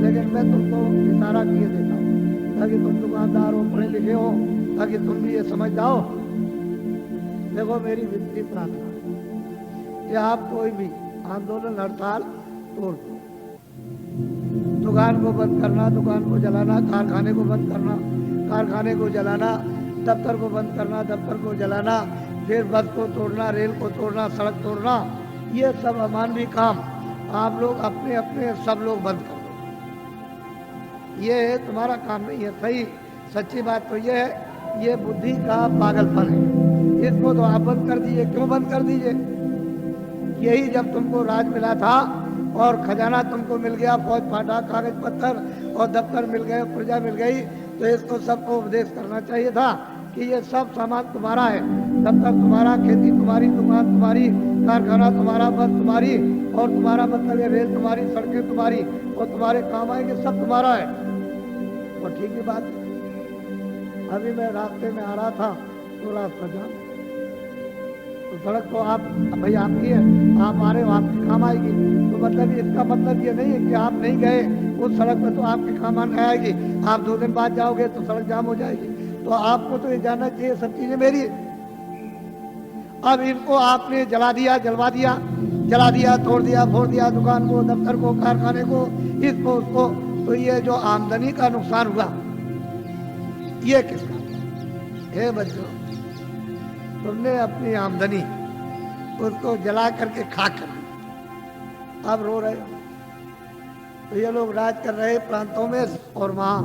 लेकिन मैं तुमको इशारा किए देता हूँ ताकि तुम दुकानदार हो, पढ़े लिखे हो, ताकि तुम भी ये समझ जाओ। देखो मेरी विनती प्रार्थना कि आप कोई भी आंदोलन हड़ताल तोड़ दो, दुकान को बंद करना, दुकान को जलाना, कारखाने को बंद करना, कारखाने को जलाना, दफ्तर को बंद करना, दफ्तर को जलाना, फिर बस को तोड़ना, रेल को तोड़ना, सड़क तोड़ना, ये सब अमानवीय काम आप लोग अपने अपने सब लोग बंद कर दो। ये तुम्हारा काम नहीं है। सही सच्ची बात तो ये है, ये बुद्धि का पागलपन है। इसको तो आप बंद कर दीजिए। क्यों बंद कर दीजिए? यही जब तुमको राज मिला था और खजाना तुमको मिल गया, फौज फाटा, कागज पत्थर और दफ्तर मिल गए, प्रजा मिल गई, तो इसको सबको उपदेश करना चाहिए था कि ये सब सामान तुम्हारा है। दफ्तर तुम्हारा, खेती तुम्हारी, दुकान तुम्हारी, कारखाना तुम्हारा, बस तुम्हारी, और तुम्हारा मतलब ये रेल तुम्हारी, सड़कें तुम्हारी, और तुम्हारे काम आएंगे, सब तुम्हारा है। और ठीक ही बात है। अभी मैं रास्ते में आ रहा था तो रास्ता जाम, तो सड़क तो आप भाई आपकी है, आप आ रहे हो, आपके काम आएगी। तो मतलब इसका मतलब ये नहीं है कि आप नहीं गए उस सड़क पर तो आपके काम आने आएगी। आप 2 दिन बाद जाओगे तो सड़क जाम हो जाएगी। तो आपको तो ये जानना चाहिए सब चीजें मेरी है। अब इनको आपने जला दिया, जलवा दिया, जला दिया, तोड़ दिया, फोड़ दिया, दुकान को, दफ्तर को, कारखाने को, इसको उसको, तो ये जो आमदनी का नुकसान हुआ ये किसका? हे बच्चों, तुमने अपनी आमदनी उसको जला करके खा कर अब रो रहे हो। तो ये लोग राज कर रहे प्रांतों में और वहाँ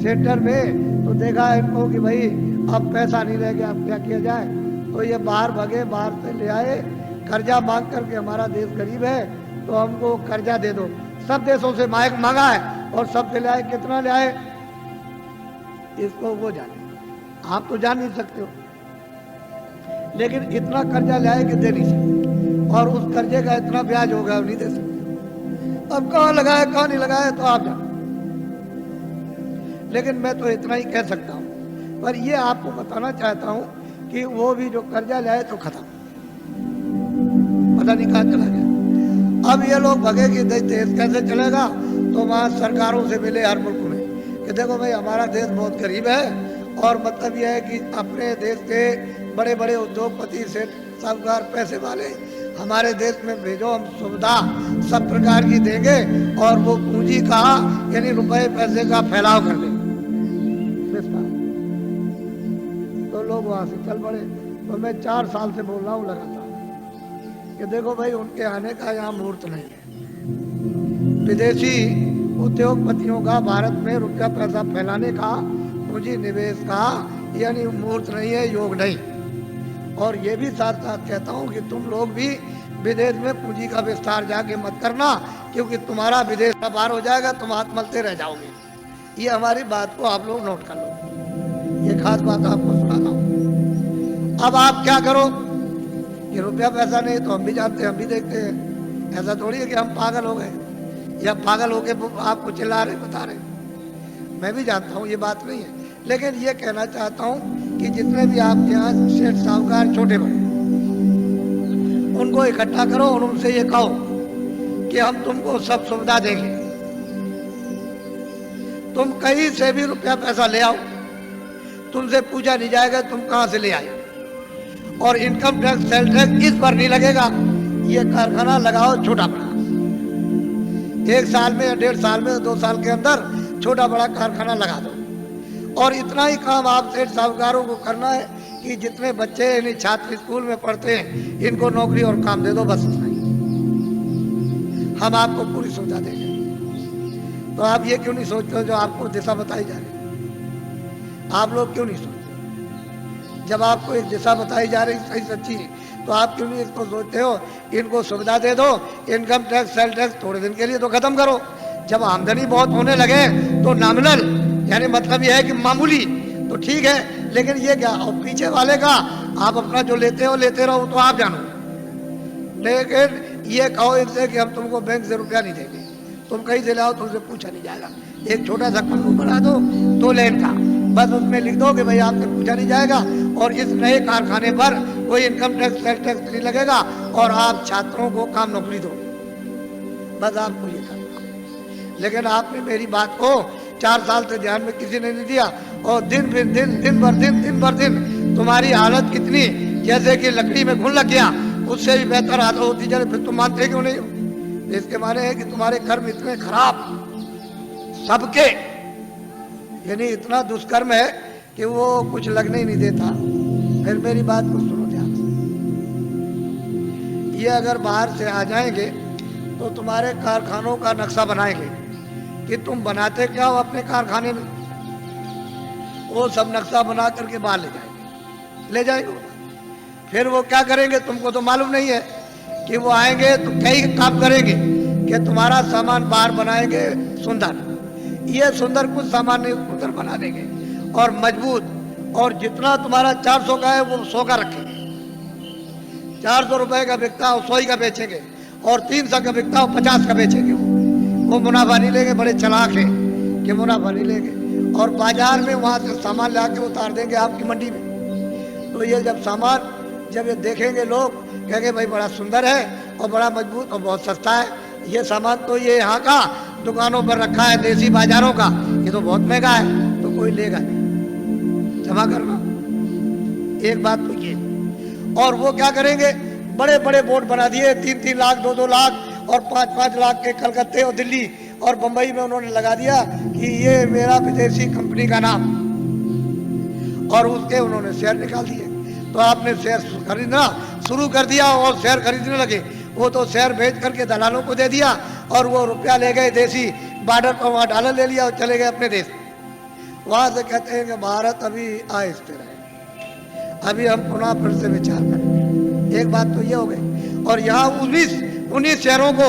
सेंटर में, तो देखा इनको कि भाई अब पैसा नहीं रह गया, अब क्या किया जाए। तो ये बाहर भगे, बाहर से ले आए कर्जा मांग करके, हमारा देश गरीब है तो हमको कर्जा दे दो। सब देशों से मांगा है और सब से ले आए। कितना ले आए इसको वो जाने, आप तो जान नहीं सकते हो। लेकिन इतना कर्जा ले आए कि दे नहीं सकते, और उस कर्जे का इतना ब्याज हो गया, नहीं दे सकते। अब कहाँ लगाए कहाँ नहीं लगाए तो आप जानो। लेकिन मैं तो इतना ही कह सकता हूँ। पर ये आपको बताना चाहता हूँ कि वो भी जो कर्जा ले आए तो खत्म, पता नहीं कहाँ चला गया। अब ये लोग भगे कि देश कैसे चलेगा, तो वहाँ सरकारों से मिले हर मुल्क में कि देखो भाई हमारा देश बहुत गरीब है, और मतलब यह है कि अपने देश के बड़े बड़े उद्योगपति से साहूकार पैसे वाले हमारे देश में भेजो, हम सुविधा सब प्रकार की देंगे और वो पूंजी का यानी रुपए पैसे का फैलाव कर देंगे। तो लोग वहां से चल पड़े। तो मैं 4 साल से बोल रहा हूँ लगातार कि देखो भाई उनके आने का यहाँ मुहूर्त नहीं है। विदेशी उद्योगपतियों का भारत में रुपया पैसा फैलाने का, पूंजी निवेश का यानी मुहूर्त नहीं है, योग नहीं। और ये भी साथ साथ कहता हूँ कि तुम लोग भी विदेश में पूंजी का विस्तार जाके मत करना, क्योंकि तुम्हारा विदेश का बाहर हो जाएगा, तुम हाथ मलते रह जाओगे। ये हमारी बात को आप लोग नोट कर लो, ये खास बात आपको सुनाना हूँ। अब आप क्या करो, ये रुपया पैसा नहीं तो हम भी जानते हैं, हम भी देखते हैं। ऐसा थोड़ी है कि हम पागल हो गए या पागल होके आपको चिल्ला रहे बता रहे, मैं भी जानता हूँ ये बात नहीं है। लेकिन ये कहना चाहता हूँ कि जितने भी आपके यहाँ सेठ साहूकार छोटे बड़े, उनको इकट्ठा करो और उनसे ये कहो कि हम तुमको सब सुविधा देंगे, तुम कहीं से भी रुपया पैसा ले आओ, तुमसे पूछा नहीं जाएगा तुम कहाँ से ले आए। और इनकम टैक्स, सेल टैक्स इस पर नहीं लगेगा। ये कारखाना लगाओ छोटा बड़ा, 1 साल में या 1.5 साल में 2 साल के अंदर छोटा बड़ा कारखाना लगा दो। और इतना ही काम आप सेठ साहूकारों को करना है कि जितने बच्चे यानी छात्र स्कूल में पढ़ते हैं इनको नौकरी और काम दे दो, बस इतना ही। हम आपको पूरी सुविधा देंगे। तो आप ये क्यों नहीं सोचते जो आपको दिशा बताई जा रही? आप लोग क्यों नहीं सोचते? जब आपको एक दिशा बताई जा रही सही सच्ची, तो आप क्यों नहीं इसको सोचते हो इनको सुविधा दे दो, इनकम टैक्स सेल टैक्स थोड़े दिन के लिए तो खत्म करो। जब आमदनी बहुत होने लगे तो नॉमिनल यानी मतलब यह है कि मामूली तो ठीक है, लेकिन ये क्या, और पीछे वाले का आप अपना जो लेते हो लेते रहो, तो आप जानो। लेकिन ये कहो इनसे कि हम तुमको बैंक से रुपया नहीं देंगे, तुम कहीं से लाओ तुमसे पूछा नहीं जाएगा। एक छोटा सा पन्नू बना दो 2 लाइन का, बस उसमें लिख दो कि भाई आपसे पूछा नहीं जाएगा और इस नए कारखाने पर कोई इनकम टैक्स सेल टैक्स नहीं लगेगा और आप छात्रों को काम नौकरी दो, बस आपको ये करना। लेकिन आपने मेरी बात को 4 साल से ध्यान में किसी ने नहीं दिया, और दिन भर दिन तुम्हारी हालत कितनी जैसे कि लकड़ी में घुन लग गया, उससे भी बेहतर हालत होती जाए। फिर तुम मानते क्यों नहीं हो? इसके माने है कि तुम्हारे कर्म इतने खराब सबके, यानी इतना दुष्कर्म है कि वो कुछ लगने ही नहीं देता। फिर मेरी बात को सुनो ध्यान से। ये अगर बाहर से आ जाएंगे तो तुम्हारे कारखानों का नक्शा बनाएंगे कि तुम बनाते क्या हो अपने कारखाने में, वो सब नक्शा बना करके बाहर ले जाएंगे। फिर वो क्या करेंगे तुमको तो मालूम नहीं है कि वो आएंगे तो कई काम करेंगे कि तुम्हारा सामान बाहर बनाएंगे सुंदर, ये सुंदर कुछ सामान नहीं सुंदर बना देंगे और मजबूत, और जितना तुम्हारा 400 का है वो 100 का रखेंगे। 400 रुपए का बिकता हो 100 का बेचेंगे और 300 का बिकता हो 50 का बेचेंगे। वो मुनाफा नहीं लेंगे, बड़े चालाक हैं कि मुनाफा नहीं लेंगे, और बाजार में वहां से सामान ला के उतार देंगे आपकी मंडी में। तो ये जब सामान जब ये देखेंगे लोग कहेंगे भाई बड़ा सुंदर है और बड़ा मजबूत और बहुत सस्ता है, ये सामान तो ये यहाँ का दुकानों पर रखा है देसी बाजारों का, ये तो बहुत महंगा है, तो कोई लेगा नहीं। जमा करना एक बात तो ये। और वो क्या करेंगे, बड़े बड़े बोर्ड बना दिए 3-3 लाख 2-2 लाख और 5-5 लाख के कलकत्ते और दिल्ली और बंबई में उन्होंने लगा दिया कि ये मेरा विदेशी कंपनी का नाम, और उसके उन्होंने शेयर निकाल दिए। तो आपने शेयर खरीदना शुरू कर दिया और शेयर खरीदने लगे, वो तो शेयर भेज करके दलालों को दे दिया और वो रुपया ले गए देसी बॉर्डर पर, वहाँ डॉलर ले लिया और चले गए अपने देश। वहां से कहते हैं कि भारत अभी आहिस्ते रहे, अभी हम पुनः फिर से विचार करेंगे। एक बात तो ये हो गई। और यहाँ 19 शहरों को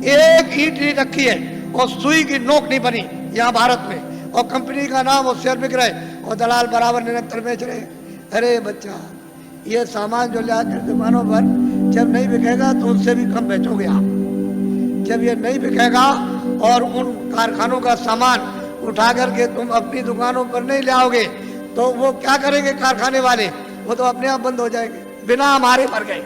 एक ईंट नहीं रखी है और सुई की नोक नहीं बनी यहाँ भारत में, और कंपनी का नाम और शेयर बिक रहे और दलाल बराबर निरंतर बेच रहे। अरे बच्चा, ये सामान जो लाकर दुकानों पर जब नहीं बिकेगा तो उससे भी कम बेचोगे आप। जब ये नहीं बिकेगा और उन कारखानों का सामान उठा करके तुम अपनी दुकानों पर नहीं ले आओगे तो वो क्या करेंगे कारखाने वाले, वो तो अपने आप बंद हो जाएंगे बिना हमारे मर गए।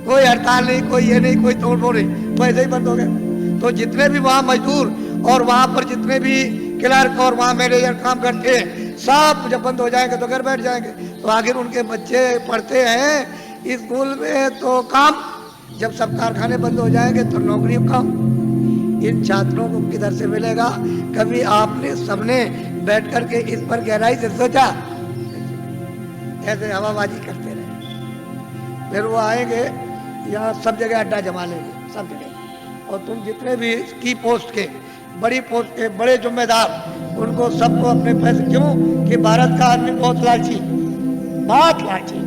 कोई हड़ताल नहीं, कोई ये नहीं, कोई तोड़ फोड़ नहीं, वैसे ही बंद हो गए। तो जितने भी वहाँ मजदूर और वहाँ पर जितने भी क्लर्क और वहाँ मैनेजर काम करते हैं सब जब बंद हो जाएंगे तो घर बैठ जाएंगे। तो आखिर उनके बच्चे पढ़ते हैं स्कूल में तो काम, जब सब कारखाने बंद हो जाएंगे तो नौकरी कम। इन छात्रों को किधर से मिलेगा? कभी आपने सबने बैठ करके इस पर गहराई से सोचा? ऐसे हवाबाजी करते रहे। फिर वो आएंगे यहाँ सब जगह अड्डा जमा लेंगे सब जगह, और तुम जितने भी की पोस्ट के, बड़ी पोस्ट के बड़े जिम्मेदार, उनको सबको अपने पैसे, क्यों कि भारत का आदमी बहुत लालची, बहुत लालची,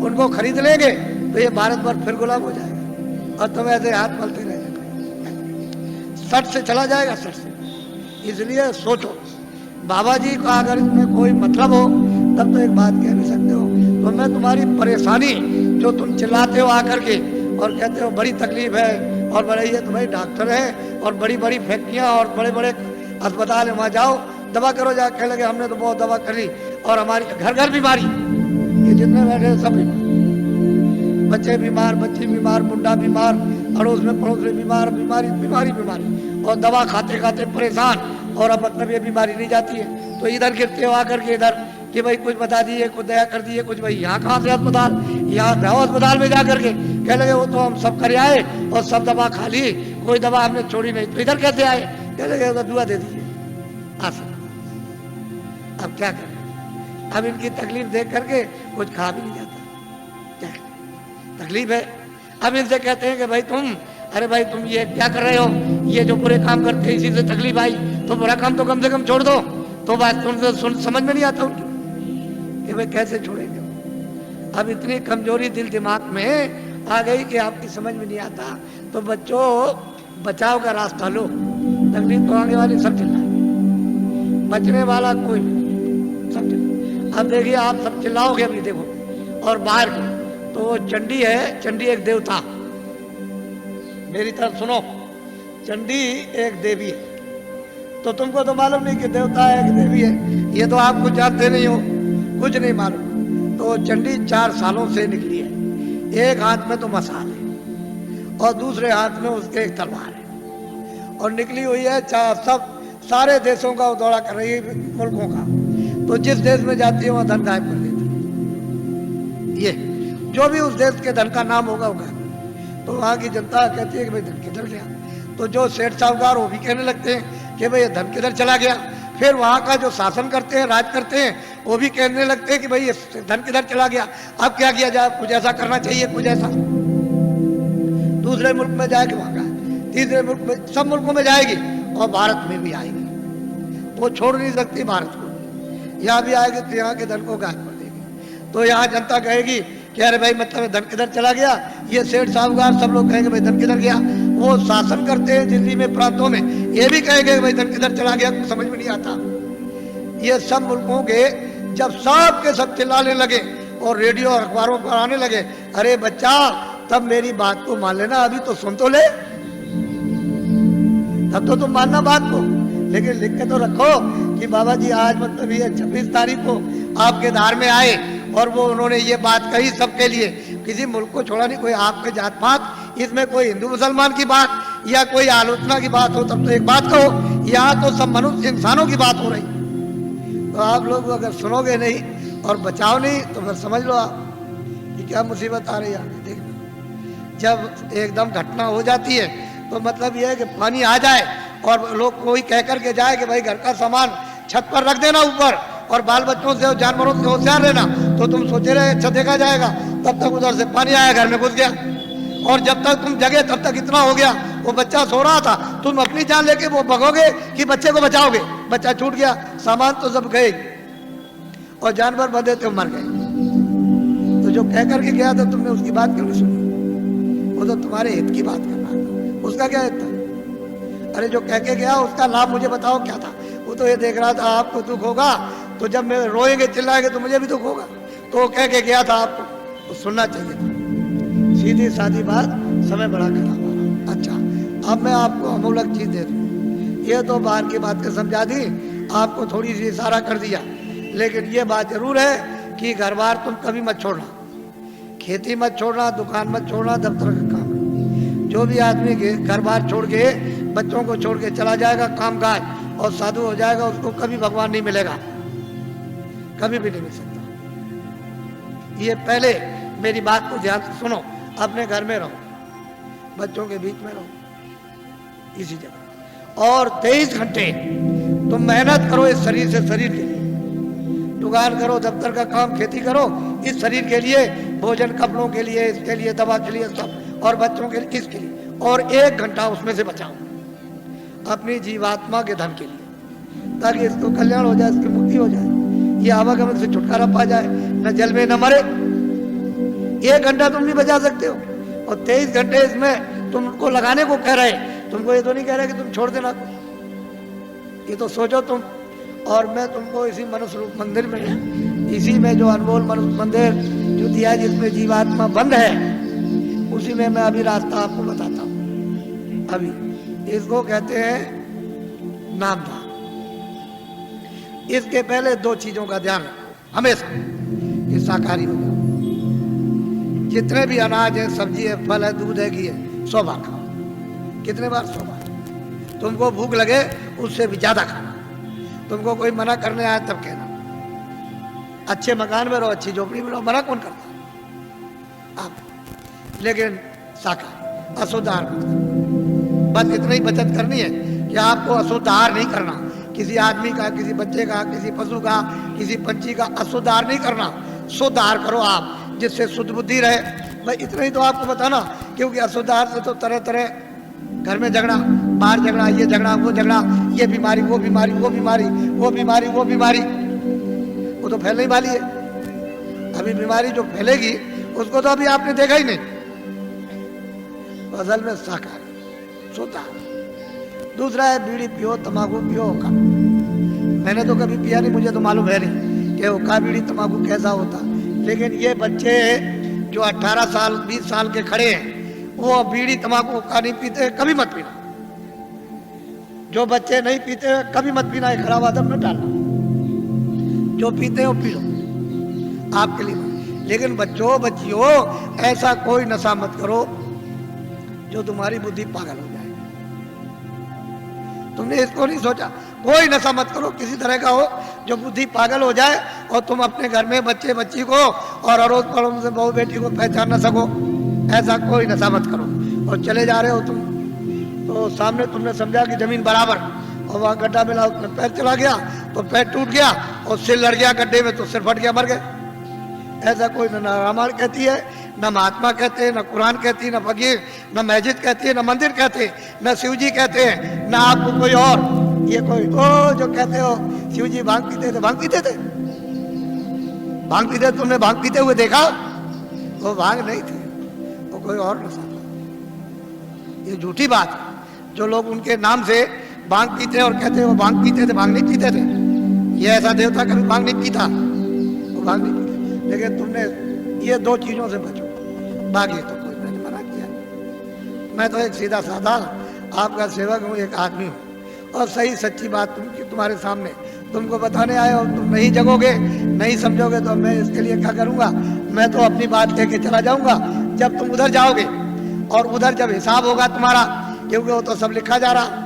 उनको खरीद लेंगे तो ये भारत भर फिर गुलाम हो जाएगा और तुम ऐसे हाथ मलते रह जाएगा, सट से चला जाएगा, सट से। इसलिए सोचो, बाबा जी का अगर इसमें कोई मतलब हो तब तो एक बात कह नहीं सकते हो। तो मैं तुम्हारी परेशानी जो तुम चिल्लाते हो आकर के और कहते हो बड़ी तकलीफ है और बड़े ये तुम्हारे डॉक्टर है और बड़ी बड़ी फैक्ट्रियाँ और बड़े बड़े अस्पताल है, वहाँ जाओ दवा करो, जाके कह लगे हमने तो बहुत दवा करी और हमारी घर घर बीमारी, ये जितने बैठे सब बच्चे बीमार, बच्ची बीमार, मुंडा बीमार, अड़ोस में पड़ोस में बीमार, बीमारी बीमारी बीमारी, और दवा खाते खाते परेशान, और अब मतलब ये बीमारी नहीं जाती है तो इधर गिरते हो आकर के इधर कि भाई कुछ बता दिए, कुछ दया कर दिए, कुछ भाई यहाँ कहाँ से अस्पताल, यहाँ जाओ अस्पताल में जा करके कह लगे वो तो हम सब कर आए और सब दवा खा ली, कोई दवा हमने छोड़ी नहीं, तो इधर कैसे आए? कह लगे दुआ दे दीजिए आसन। अब क्या करें? अब इनकी तकलीफ देख करके कुछ खा भी नहीं जाता, क्या तकलीफ है। अब इनसे कहते हैं कि भाई तुम, अरे भाई तुम ये क्या कर रहे हो, ये जो बुरे काम करते हैं इसी से तकलीफ आई, तो बुरा काम तो कम से कम छोड़ दो। तो बात तुमसे समझ में नहीं आता उनकी कि भाई कैसे छोड़ेंगे। अब इतनी कमजोरी दिल दिमाग में आ गई कि आपकी समझ में नहीं आता। तो बच्चों, बचाव का रास्ता लो, तकलीफ तो आने वाली सब चिल्लाए, बचने वाला कोई नहीं, सब चिल्लाए। अब देखिए आप सब चिल्लाओगे अभी देखो, और बाहर तो वो चंडी है, चंडी एक देवता, मेरी तरफ सुनो, चंडी एक देवी है। तो तुमको तो मालूम नहीं कि देवता है कि देवी है, ये तो आप कुछ जानते नहीं हो, कुछ नहीं मालूम। तो चंडी 4 सालों से निकली है, एक हाथ में तो मसाल है और दूसरे हाथ में उसके एक तलवार है, और निकली हुई है सब सारे देशों का दौरा कर रही है, मुल्कों का। तो जिस देश में जाती है वहाँ धन गायब कर देती है, ये जो भी उस देश के धन का नाम होगा होगा। तो वहाँ की जनता कहती है कि भाई धन किधर गया? तो जो सेठ साहूकार वो भी कहने लगते हैं कि भाई ये धन किधर चला गया? फिर वहाँ का जो शासन करते हैं, राज करते हैं, वो भी कहने लगते हैं कि भाई ये धन किधर चला गया, अब क्या किया जाए, कुछ ऐसा करना चाहिए, कुछ ऐसा। दूसरे मुल्क में जाएगी वहाँ का, तीसरे मुल्क में, सब मुल्कों में जाएगी और भारत में भी आएगी। वो छोड़ नहीं सकती भारत को, यहाँ भी आएगी तो यहाँ के धन को गायब कर देगी। तो यहाँ जनता कहेगी कि अरे भाई मतलब धन किधर चला गया, ये सेठ साहूकार सब लोग कहेंगे भाई धन किधर गया। वो शासन करते हैं दिल्ली में, प्रांतों में, ये भी कहेंगे भाई धन किधर चला गया, कुछ समझ में नहीं आता। ये सब मुल्कों के जब सब के सब चिल्लाने लगे और रेडियो और अखबारों पर आने लगे, अरे बच्चा तब मेरी बात को मान लेना, अभी तो सुन तो ले, तब तो तुम मानना बात को, लेकिन लिख के तो रखो कि बाबा जी आज मतलब ये 26 तारीख को आपके धार में आए और वो उन्होंने ये बात कही सबके लिए, किसी मुल्क को छोड़ा नहीं, कोई आपके जात पात, इसमें कोई हिंदू मुसलमान की बात या कोई आलोचना की बात हो तब तो एक बात कहो, यहाँ तो सब मनुष्य इंसानों की बात हो रही। तो आप लोग अगर सुनोगे नहीं और बचाओ नहीं तो फिर समझ लो आप कि क्या मुसीबत आ रही है आगे। देखना जब एकदम घटना हो जाती है तो मतलब यह है कि पानी आ जाए और लोग कोई कह करके जाए कि भाई घर का सामान छत पर रख देना ऊपर और बाल बच्चों से और जानवरों से होशियार रहना, तो तुम सोचे रहे अच्छा देखा जाएगा, तब तक उधर से पानी आया, घर में घुस गया। और जब तक तुम जगे तब तक इतना हो गया, वो बच्चा सो रहा था, तुम अपनी जान लेके वो भगोगे कि बच्चे को बचाओगे, बच्चा छूट गया, सामान तो सब गए और जानवर बंधे थे मर गए। तो जो कह करके गया था तुमने उसकी बात क्यों नहीं सुनी? वो तो तुम्हारे हित की बात कर रहा था, उसका क्या हित था? अरे जो कह के गया उसका लाभ मुझे बताओ क्या था? वो तो ये देख रहा था आपको दुख होगा तो जब मैं रोएंगे चिल्लाएंगे तो मुझे भी दुख होगा, तो वो कह के गया था आपको, तो सुनना चाहिए था। सीधी सादी बात, समय बड़ा खराब आ रहा। अच्छा अब मैं आपको अमूलक चीज दे दूँ, ये तो बाहर की बात के समझा दी, आपको थोड़ी सी इशारा कर दिया, लेकिन ये बात जरूर है कि घर बार तुम कभी मत छोड़ना, खेती मत छोड़ना, दुकान मत छोड़ना, दफ्तर का काम। जो भी आदमी घर बार छोड़ के बच्चों को छोड़ के चला जाएगा काम काज और साधु हो जाएगा, उसको कभी भगवान नहीं मिलेगा, कभी भी नहीं मिल सकता। ये पहले मेरी बात को ध्यान से सुनो, अपने घर में रहो, बच्चों के बीच में रहो, इसी जगह, और 23 घंटे तुम मेहनत करो इस शरीर से, शरीर के लिए दुकान करो, दफ्तर का काम, खेती करो, इस शरीर के लिए, भोजन कपड़ों के लिए, इसके लिए, दवा के लिए, सब, और बच्चों के लिए, इसके लिए, और 1 घंटा उसमें से बचाओ अपनी जीवात्मा के धन के लिए, ताकि इसको कल्याण हो जाए, इसकी मुक्ति हो जाए, ये आवागमन से छुटकारा पा जाए, न जल में न मरे। 1 घंटा तुम भी बचा सकते हो, और 23 घंटे इसमें तुमको लगाने को कह रहे, तुमको ये तो नहीं कह रहे कि तुम छोड़ देना, ये तो सोचो तुम। और मैं तुमको इसी मनुष्य रूप मंदिर में, इसी में जो अनमोल मनुष्य मंदिर जो दिया है, जिसमें जीवात्मा बंद है, उसी में मैं अभी रास्ता आपको बताता हूँ। अभी इसको कहते हैं नामधाम। इसके पहले 2 चीजों का ध्यान रखो हमेशा कि शाकाहारी हो जाओ। जितने भी अनाज है, सब्जी है, फल है, दूध है, घी है, 100 बार खाओ। कितने बार? 100 बार। तुमको भूख लगे उससे भी ज्यादा खाना, तुमको कोई मना करने आए तब कहना। अच्छे मकान में रहो, अच्छी झोपड़ी में रहो, मना कौन करता आप? लेकिन शाकाहारी, अशुद्ध आहार मत करो। बस इतना ही बचत करनी है कि आपको अशुद्ध आहार नहीं करना, किसी आदमी का, किसी बच्चे का, किसी पशु का, किसी पंछी का अशुद्ध आहार नहीं करना, शुद्ध आहार करो आप, जिससे शुद्ध बुद्धि रहे। भाई इतना ही तो आपको बताना, क्योंकि अशुद्ध आहार से तो तरह तरह घर में झगड़ा, बाहर झगड़ा, ये झगड़ा, वो झगड़ा, ये बीमारी, वो बीमारी, वो बीमारी, वो बीमारी, वो बीमारी, वो तो फैलने वाली है। अभी बीमारी जो फैलेगी उसको तो अभी आपने देखा ही नहीं। असल में शाकाहारी सोता। दूसरा है बीड़ी पियो, तंबाकू पियो, हुक्का। मैंने तो कभी पिया नहीं, मुझे तो मालूम है नहीं कि हुक्का, बीड़ी, तंबाकू कैसा होता। लेकिन ये बच्चे जो 18 साल 20 साल के खड़े हैं, वो बीड़ी तंबाकू हुक्का नहीं पीते, कभी मत पीना। जो बच्चे नहीं पीते कभी मत पीना, एक खराब आदत में डालना। जो पीते हो पी लो, आपके लिए। लेकिन बच्चों बच्चियों, ऐसा कोई नशा मत करो जो तुम्हारी बुद्धि पागल हो जाए। तुमने इसको नहीं सोचा? कोई नशा मत करो किसी तरह का हो जो बुद्धि पागल हो जाए और तुम अपने घर में बच्चे बच्ची को और अड़ोस पड़ोस से बहू बेटी को पहचान न सको। ऐसा कोई नशा मत करो। और चले जा रहे हो तुम तो सामने तुमने समझा कि जमीन बराबर, और वहाँ गड्ढा मिला, उसमें पैर चला गया तो पैर टूट गया और सिर लड़ गया गड्ढे में तो सिर फट गया, मर गए। ऐसा कोई न रामायण कहती है, न महात्मा कहते हैं, न कुरान कहती है, न फकीर, न मस्जिद कहती है, न मंदिर कहते हैं, न शिव जी कहते हैं, न आपको कोई और। ये कोई ओ जो कहते हो शिव जी भांग पीते थे, भांग पीते थे, भांग पीते, तुमने भांग पीते हुए देखा? वो भांग नहीं थे, वो कोई और नशा था। ये झूठी बात है। जो लोग उनके नाम से भांग पीते और कहते हैं वो भांग पीते थे, भांग नहीं पीते थे। ये ऐसा देवता कभी भांग नहीं पीता, वो भांग नहीं पीते। लेकिन तुमने ये दो चीजों से बचो, बाकी तो कोई मैंने मना किया। मैं तो एक सीधा साधा आपका सेवक हूँ, एक आदमी हूँ, और सही सच्ची बात तुम्हारे सामने तुमको बताने आए और तुम नहीं जगोगे, नहीं समझोगे तो मैं इसके लिए क्या करूँगा? मैं तो अपनी बात लेके चला जाऊँगा। जब तुम उधर जाओगे और उधर जब हिसाब होगा तुम्हारा, क्योंकि वो तो सब लिखा जा रहा,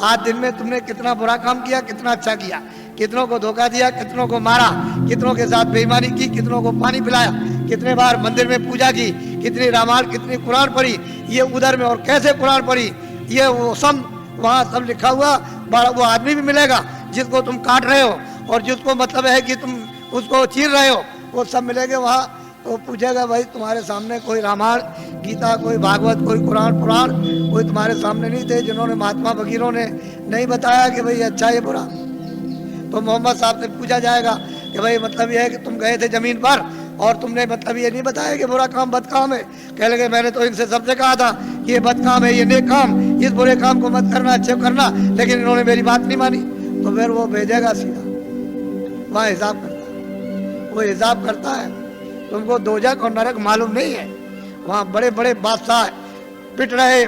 आज दिन में तुमने कितना बुरा काम किया, कितना अच्छा किया, कितनों को धोखा दिया, कितनों को मारा, कितनों के साथ बेईमानी की, कितनों को पानी पिलाया, कितने बार मंदिर में पूजा की, कितनी रामायण, कितनी कुरान पढ़ी, ये उधर में और कैसे कुरान पढ़ी, ये वो सब वहाँ सब लिखा हुआ। वो आदमी भी मिलेगा जिसको तुम काट रहे हो और जिसको मतलब है कि तुम उसको चीर रहे हो, वो सब मिलेंगे वहाँ। तो पूछेगा भाई तुम्हारे सामने कोई रामायण गीता, कोई भागवत, कोई कुरान पुराण कोई तुम्हारे सामने नहीं थे जिन्होंने महात्मा फकीरों ने नहीं बताया कि भाई अच्छा ये बुरा? तो मोहम्मद साहब से पूछा जाएगा कि भाई मतलब ये है कि तुम गए थे जमीन पर और तुमने मतलब ये नहीं बताया कि बुरा काम बद काम है। कह लगे मैंने तो इनसे सबसे कहा था कि ये बद काम है, ये नेक काम, इस बुरे काम को मत करना, अच्छे करना, लेकिन इन्होंने मेरी बात नहीं मानी। तो फिर वो भेजेगा सीधा, वहाँ हिसाब करता है, वो हिसाब करता है। तुमको दोजख और नरक मालूम नहीं है। वहाँ बड़े बड़े बादशाह पिट रहे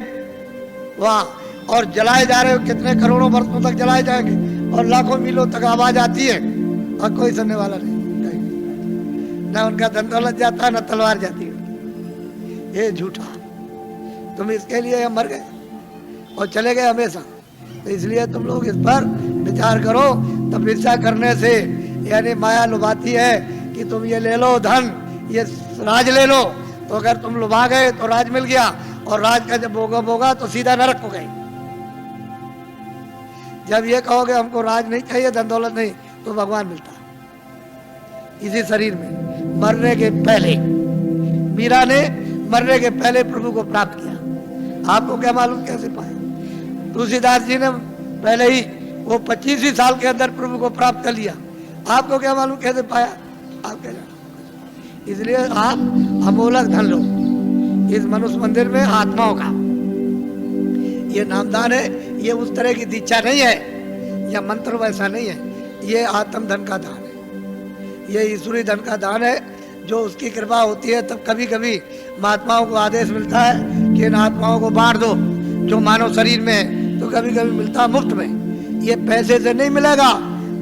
वहाँ और जलाए जा रहे हो, कितने करोड़ों वर्षों तक जलाए जाएंगे और लाखों मीलों तक आवाज आती है और कोई सुनने वाला नहीं, ना उनका धन दौलत जाता है, ना तलवार जाती है। ये झूठा, तुम इसके लिए मर गए और चले गए हमेशा। तो इसलिए तुम लोग इस पर विचार करो। तपस्या करने से यानी माया लुभाती है कि तुम ये ले लो धन, ये राज ले लो, तो अगर तुम लुभा गए तो राज मिल गया और राज का जब भोग होगा तो सीधा नरक हो गए। जब ये कहोगे हमको राज नहीं चाहिए, धन दौलत नहीं, तो भगवान मिलता इसी शरीर में। मरने के पहले मीरा ने मरने के पहले प्रभु को प्राप्त किया। आपको क्या मालूम कैसे पाया? तुलसीदास जी ने पहले ही वो 25 ही साल के अंदर प्रभु को प्राप्त कर लिया। आपको क्या मालूम कैसे पाया? आप क्या जानो? इसलिए आप अमोलक धन लो इस मनुष्य मंदिर में आत्माओं का। ये नामदान है, ये उस तरह की दीक्षा नहीं है या मंत्र वैसा नहीं है, ये आत्म धन का दान है, ये ईश्वरी धन का दान है। जो उसकी कृपा होती है तब कभी कभी महात्माओं को आदेश मिलता है कि इन आत्माओं को बांट दो जो मानव शरीर में है, तो कभी कभी मिलता मुफ्त में। ये पैसे से नहीं मिलेगा,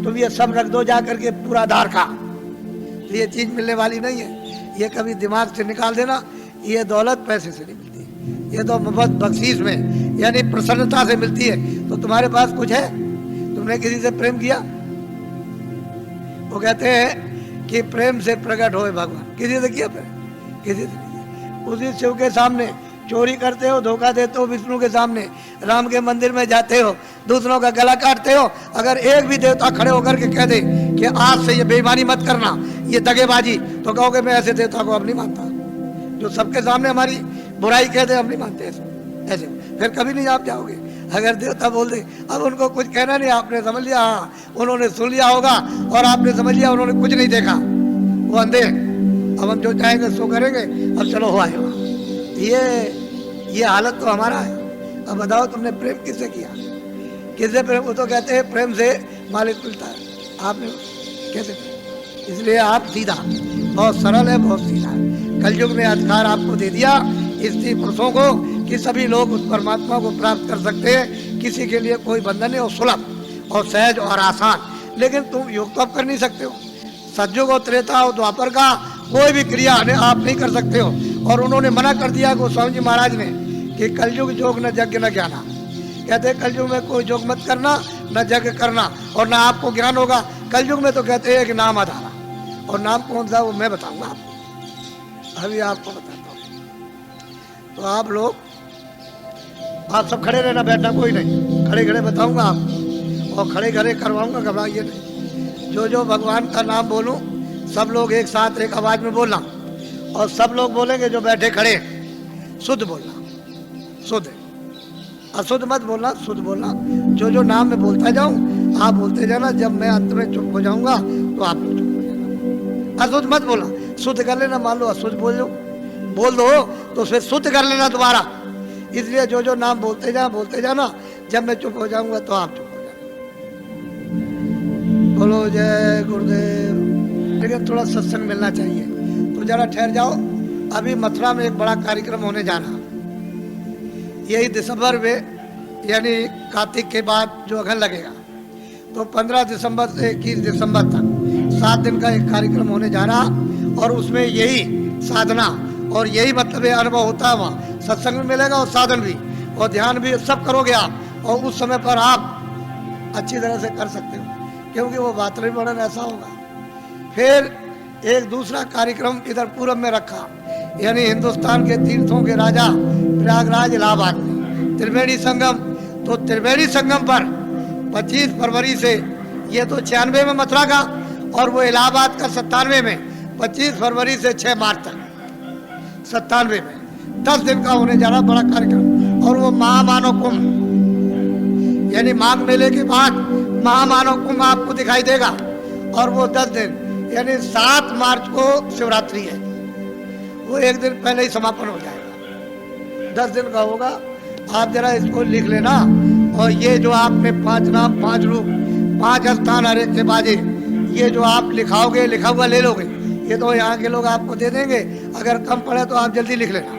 तुम ये सब रख दो जा करके पूरा धार का, तो ये चीज मिलने वाली नहीं है। ये कभी दिमाग से निकाल देना, ये दौलत पैसे से नहीं मिलती, ये तो मुफ्त बख्शीश में यानी प्रसन्नता से मिलती है। तो तुम्हारे पास कुछ है, तुमने किसी से प्रेम किया? वो कहते हैं कि प्रेम से प्रकट होए भगवान। किसी से किया प्रेम? किसी से नहीं। उसी शिव के सामने चोरी करते हो, धोखा देते हो, विष्णु के सामने राम के मंदिर में जाते हो, दूसरों का गला काटते हो। अगर एक भी देवता खड़े होकर के कह दे कि आज से ये बेईमानी मत करना, ये दगेबाजी, तो कहोगे मैं ऐसे देवता को अब नहीं मानता। जो सबके सामने हमारी बुराई कह दे, हम नहीं मानते ऐसे, फिर कभी नहीं आप जाओगे। अगर देवता बोल दे, अब उनको कुछ कहना नहीं, आपने समझ लिया, हाँ उन्होंने सुन लिया होगा और आपने समझ लिया उन्होंने कुछ नहीं देखा, वो अंधे। अब हम जो चाहेंगे सो करेंगे, अब चलो हो आए। ये हालत तो हमारा है। अब बताओ तुमने प्रेम किससे किया? किससे प्रेम? वो तो कहते हैं प्रेम से मालिक मिलता है, आपने कैसे? इसलिए आप सीधा, बहुत सरल है, बहुत सीधा है। कलयुग ने अधिकार आपको दे दिया स्त्री पुरुषों को कि सभी लोग उस परमात्मा को प्राप्त कर सकते हैं। किसी के लिए कोई बंधन नहीं, और सुलभ और सहज और आसान। लेकिन तुम योग तो आप कर नहीं सकते हो। सतयुग और त्रेता और द्वापर का कोई भी क्रिया आप नहीं कर सकते हो। और उन्होंने मना कर दिया गोस्वामी जी महाराज ने कि कलयुग योग न यज्ञ न ज्ञाना। कहते हैं कलयुग में कोई योग मत करना, न यज्ञ करना, और न आपको ज्ञान होगा। कलयुग में तो कहते हैं कि नाम आधारा, और नाम कौन सा वो मैं बताऊंगा आपको, अभी आपको बताता हूँ। तो आप लोग, आप सब खड़े रहना, बैठना कोई नहीं, खड़े खड़े बताऊंगा आप। और खड़े खड़े करवाऊंगा, घबराइए नहीं। जो जो भगवान का नाम बोलूं सब लोग एक साथ एक आवाज में बोलना, और सब लोग बोलेंगे जो बैठे खड़े शुद्ध बोलना, शुद्ध, अशुद्ध मत बोलना, शुद्ध बोलना। जो जो नाम मैं बोलता जाऊं आप बोलते जाना, जब मैं अंत में चुप हो जाऊंगा तो आप लोग चुप हो जाना। अशुद्ध मत बोलना, शुद्ध कर लेना। मान लो अशुद्ध बोल दो तो फिर शुद्ध कर लेना दोबारा। इसलिए जो जो नाम बोलते जाना, जब मैं चुप हो जाऊंगा तो आप चुप हो जाना। बोलो जय गुरुदेव। लेकिन थोड़ा सत्संग मिलना चाहिए, तो जरा ठहर जाओ। अभी मथुरा में एक बड़ा कार्यक्रम होने जाना, यही दिसंबर में, यानी कार्तिक के बाद जो अगन लगेगा, तो 15 दिसंबर से 21 दिसंबर तक 7 दिन का एक कार्यक्रम होने जा रहा, और उसमें यही साधना और यही मतलब ये अनुभव होता है। वहाँ सत्संग भी मिलेगा और साधन भी और ध्यान भी, सब करोगे आप, और उस समय पर आप अच्छी तरह से कर सकते हो, क्योंकि वो वातावरण ऐसा होगा। फिर एक दूसरा कार्यक्रम इधर पूर्व में रखा, यानी हिंदुस्तान के तीर्थों के राजा प्रयागराज इलाहाबाद में त्रिवेणी संगम। तो त्रिवेणी संगम पर 25 फरवरी से, ये तो 96 में मथुरा का, और वो इलाहाबाद का 97 में, 25 फरवरी से 6 मार्च तक 97 में 10 दिन का होने जा रहा बड़ा कार्यक्रम। और वो महामानव कुंभ, यानी माघ मेले के बाद महामानव कुंभ आपको दिखाई देगा। और वो 10 दिन, यानी 7 मार्च को शिवरात्रि है, वो एक दिन पहले ही समापन हो जाएगा। 10 दिन का होगा। आप जरा इसको लिख लेना। और ये जो आपने 5 नाम, 5 रूप, 5 स्थान हरे के बाजे, ये जो आप लिखाओगे, लिखा हुआ ले लोगे, ये तो यहाँ के लोग आपको दे देंगे। अगर कम पड़े तो आप जल्दी लिख लेना।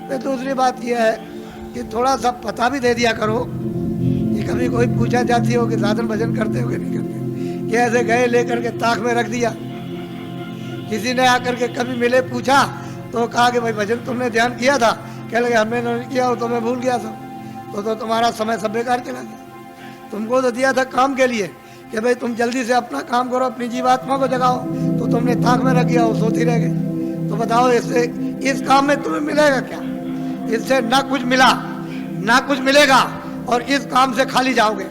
फिर दूसरी बात यह है कि थोड़ा सा पता भी दे दिया करो, कि कभी कोई पूछा जाती हो कि साधन भजन करते हो कि नहीं करते, कि ऐसे गए लेकर के ताक में रख दिया। किसी ने आकर के कभी मिले, पूछा तो कहा कि भाई भजन तुमने ध्यान किया था? कह लगे हमने नहीं किया, तो मैं भूल गया था। तो तुम्हारा समय सब बेकार चला गया। तुमको तो दिया था काम के लिए कि भाई तुम जल्दी से अपना काम करो, अपनी जीवात्मा को जगाओ, तो तुमने ताक में रख दिया, वो सोती रह गए। तो बताओ इससे, इस काम में तुम्हें मिलेगा क्या? इससे ना कुछ मिला ना कुछ मिलेगा, और इस काम से खाली जाओगे।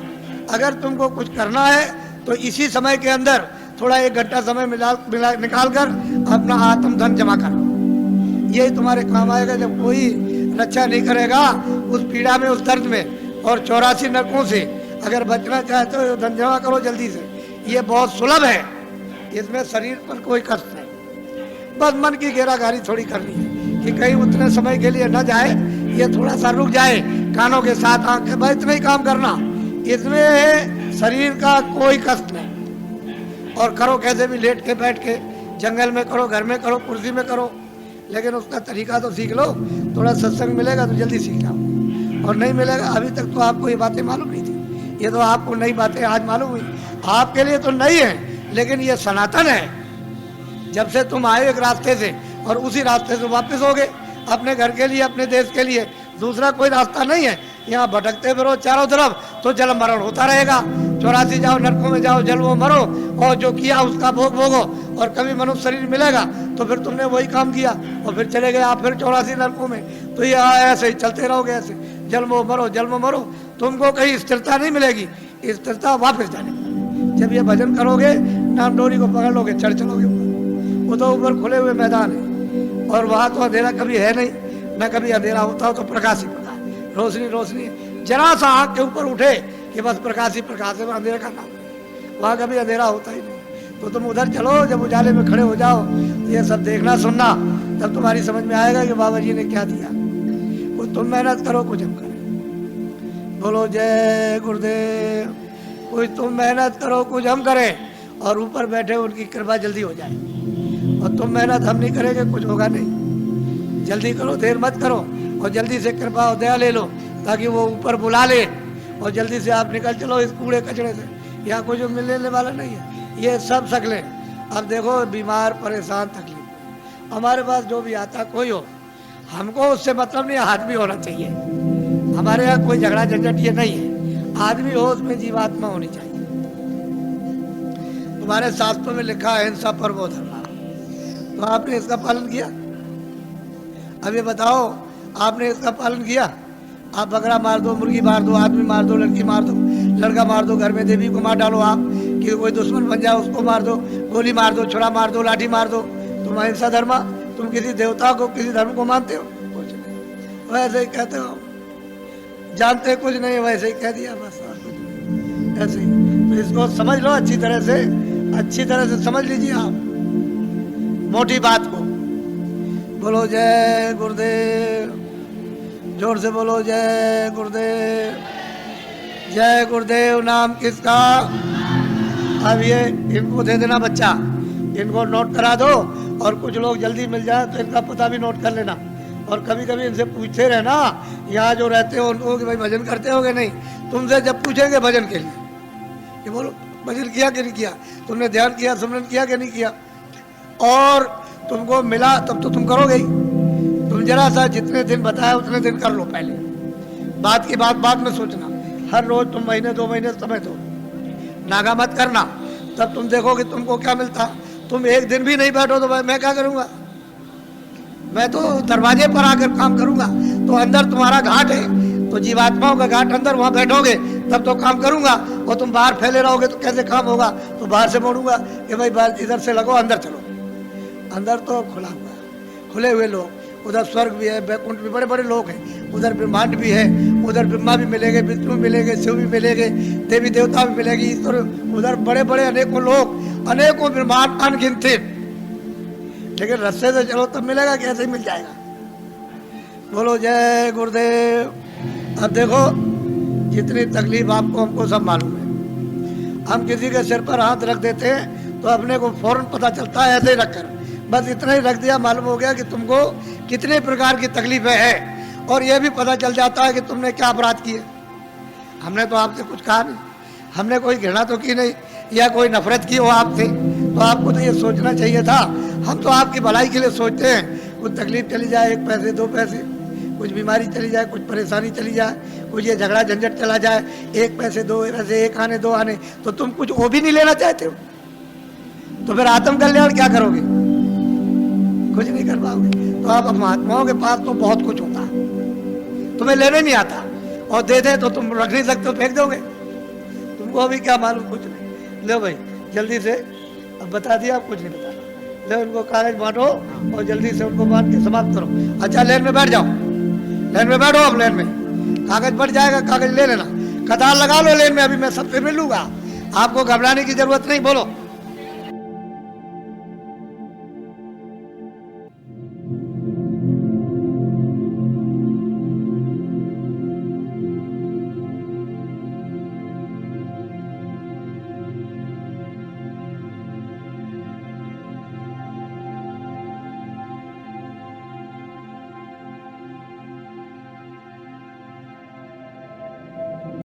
अगर तुमको कुछ करना है तो इसी समय के अंदर थोड़ा 1 घंटा समय निकाल कर अपना आत्मधन जमा करो, यही तुम्हारे काम आएगा। जब कोई रक्षा नहीं करेगा उस पीड़ा में, उस दर्द में, और 84 नरकों से अगर बचना चाहते हो, धन जमा करो जल्दी से। ये बहुत सुलभ है, इसमें शरीर पर कोई कष्ट नहीं। बस मन की घेराघारी थोड़ी करनी है कि कहीं उतने समय के लिए न जाए, ये थोड़ा सा रुक जाए, कानों के साथ आंखें, बस इतना ही काम करना। इसमें शरीर का कोई कष्ट नहीं। और करो कैसे भी, लेट के बैठ के, जंगल में करो, घर में करो, कुर्सी में करो, लेकिन उसका तरीका तो सीख लो। थोड़ा सत्संग मिलेगा तो जल्दी सीख जाओ, और नहीं मिलेगा, अभी तक तो आपको ये बातें मालूम नहीं थी, ये तो आपको नई बातें आज मालूम हुई। आपके लिए तो नई है, लेकिन ये सनातन है। जब से तुम आए एक रास्ते से, और उसी रास्ते से वापस हो गए अपने घर के लिए, अपने देश के लिए। दूसरा कोई रास्ता नहीं है। यहाँ भटकते फिरो चारों तरफ तो जल मरण होता रहेगा। 84 जाओ, नरकों में जाओ, जल वो मरो, और जो किया उसका भोग भोगो। और कभी मनुष्य शरीर मिलेगा तो फिर तुमने वही काम किया, और फिर चले गए आप फिर 84 नरकों में। तो ये ऐसे ही चलते रहोगे, ऐसे जन्मो मरो, जन्म मरो। तुमको कहीं स्थिरता नहीं मिलेगी, स्थिरता वापस जाने। जब ये भजन करोगे, नाम डोरी को पकड़ लोगे, चढ़ चलोगे ऊपर। वो तो ऊपर खुले हुए मैदान है, और वहाँ तो अंधेरा कभी है नहीं, न कभी अंधेरा होता हो तो प्रकाश ही प्रकाश, रोशनी रोशनी। जरा सा आँख के ऊपर उठे कि बस प्रकाश ही प्रकाश है, अंधेरा का नाम। वहाँ कभी अंधेरा होता ही नहीं। तो तुम उधर चलो, जब उजाले में खड़े हो जाओ, ये सब देखना सुनना, तब तुम्हारी समझ में आएगा कि बाबा जी ने क्या दिया। कुछ तुम मेहनत करो, कुछ हम करें। बोलो जय गुरुदेव। कुछ तुम मेहनत करो, कुछ हम करें, और ऊपर बैठे उनकी कृपा जल्दी हो जाए। और तुम मेहनत हम नहीं करेंगे, कुछ होगा नहीं। जल्दी करो, देर मत करो, और जल्दी से कृपा और दया ले लो, ताकि वो ऊपर बुला ले, और जल्दी से आप निकल चलो इस कूड़े कचड़े से। यहाँ कोई जो मिलने वाला नहीं है, ये सब शकलें। अब देखो, बीमार, परेशान, तकलीफ, हमारे पास जो भी आता कोई हो, हमको उससे मतलब नहीं, आदमी होना चाहिए। हमारे यहाँ कोई झगड़ा झंझट ये नहीं है, आदमी हो, उसमें जीवात्मा होनी चाहिए। तुम्हारे शास्त्रों में लिखा है हिंसा परमो धर्म, तो आपने इसका पालन किया? अब ये बताओ, आपने इसका पालन किया? आप बकरा मार दो, मुर्गी मार दो, आदमी मार दो, लड़की मार दो, लड़का मार दो, घर में देवी को मार डालो आप, कि कोई दुश्मन बन जाए उसको मार दो, गोली मार दो, छुरा मार दो, लाठी मार दो। तुम अहिंसा धर्म, तुम किसी देवता को, किसी धर्म को मानते हो? कुछ नहीं, वैसे ही कहते हो, जानते कुछ नहीं, वैसे ही कह दिया बस, और कुछ नहीं, ऐसे ही। तो इसको समझ लो अच्छी तरह से समझ लीजिए आप मोटी बात को। बोलो जय गुरुदेव, जोर से बोलो जय गुरुदेव। जय गुरुदेव नाम किसका? अब ये इनको दे देना बच्चा, इनको नोट करा दो, और कुछ लोग जल्दी मिल जाए तो इनका पता भी नोट कर लेना। और कभी कभी इनसे पूछते रहना, यहाँ जो रहते हो उनको, कि भाई भजन करते होगे नहीं? तुमसे जब पूछेंगे भजन के लिए कि बोलो भजन किया कि नहीं किया, तुमने ध्यान किया, सिमरन किया कि नहीं किया, और तुमको मिला तब तो तुम करोगे ही। तुम जरा सा जितने दिन बताया उतने दिन कर लो पहले, बात की बात बाद में सोचना। हर रोज तुम महीने 2 महीने समय दो, नागा मत करना, तब तुम देखोगे तुमको क्या मिलता। तुम एक दिन भी नहीं बैठो तो मैं क्या करूँगा? मैं तो दरवाजे पर आकर काम करूँगा। तो अंदर तुम्हारा घाट है, तो जीवात्माओं का घाट अंदर, वहाँ बैठोगे तब तो काम करूँगा। और तुम बाहर फैले रहोगे तो कैसे काम होगा? तो बाहर से बोलूँगा कि भाई बाहर इधर से लगो, अंदर चलो। अंदर तो खुला हुआ, खुले हुए लोग, उधर स्वर्ग भी है, बैकुंठ भी, बड़े बड़े लोग हैं, उधर ब्रह्मांड भी है, उधर ब्रह्मा भी मिलेंगे, विष्णु भी मिलेंगे, शिव भी मिलेंगे, देवी देवता भी मिलेगी, ईश्वर, उधर बड़े बड़े अनेकों लोग, अनेकों ब्रह्मांड अनगिनत। लेकिन रास्ते से चलो तब मिलेगा, कैसे मिल जाएगा? बोलो जय गुरुदेव। अब देखो जितनी तकलीफ आपको हमको सब मालूम है। हम किसी के सिर पर हाथ रख देते हैं तो अपने को फौरन पता चलता है, ऐसे ही रखकर बस इतना ही रख दिया, मालूम हो गया कि तुमको कितने प्रकार की तकलीफें हैं। और यह भी पता चल जाता है कि तुमने क्या अपराध किए। हमने तो आपसे कुछ कहा नहीं, हमने कोई घृणा तो की नहीं, या कोई नफरत की हो आपसे, तो आपको तो ये सोचना चाहिए था। हम तो आपकी भलाई के लिए सोचते हैं। कुछ तकलीफ चली जाए, 1 पैसे 2 पैसे, कुछ बीमारी चली जाए, कुछ परेशानी चली जाए, कुछ ये झगड़ा झंझट चला जाए, 1 पैसे 2 पैसे, 1 आने 2 आने, तो तुम कुछ वो भी नहीं लेना चाहते हो, तो फिर आत्म कल्याण क्या करोगे? कुछ नहीं कर पाओगे। तो आप महात्माओं के पास तो बहुत कुछ होता है, तुम्हें लेने नहीं आता, और दे दे तो तुम रख नहीं सकते, फेंक दोगे। तुमको अभी क्या मालूम? कुछ नहीं। लो भाई जल्दी से, अब बता दिया, आप कुछ नहीं बता। ले उनको कागज बांटो और जल्दी से उनको बांट के समाप्त करो। अच्छा लेन में बैठ जाओ, लेन में बैठो। अब लेन में कागज बढ़ जाएगा, कागज ले लेना, कतार लगा लो लेन में, अभी मैं सबसे मिलूंगा, आपको घबराने की जरूरत नहीं। बोलो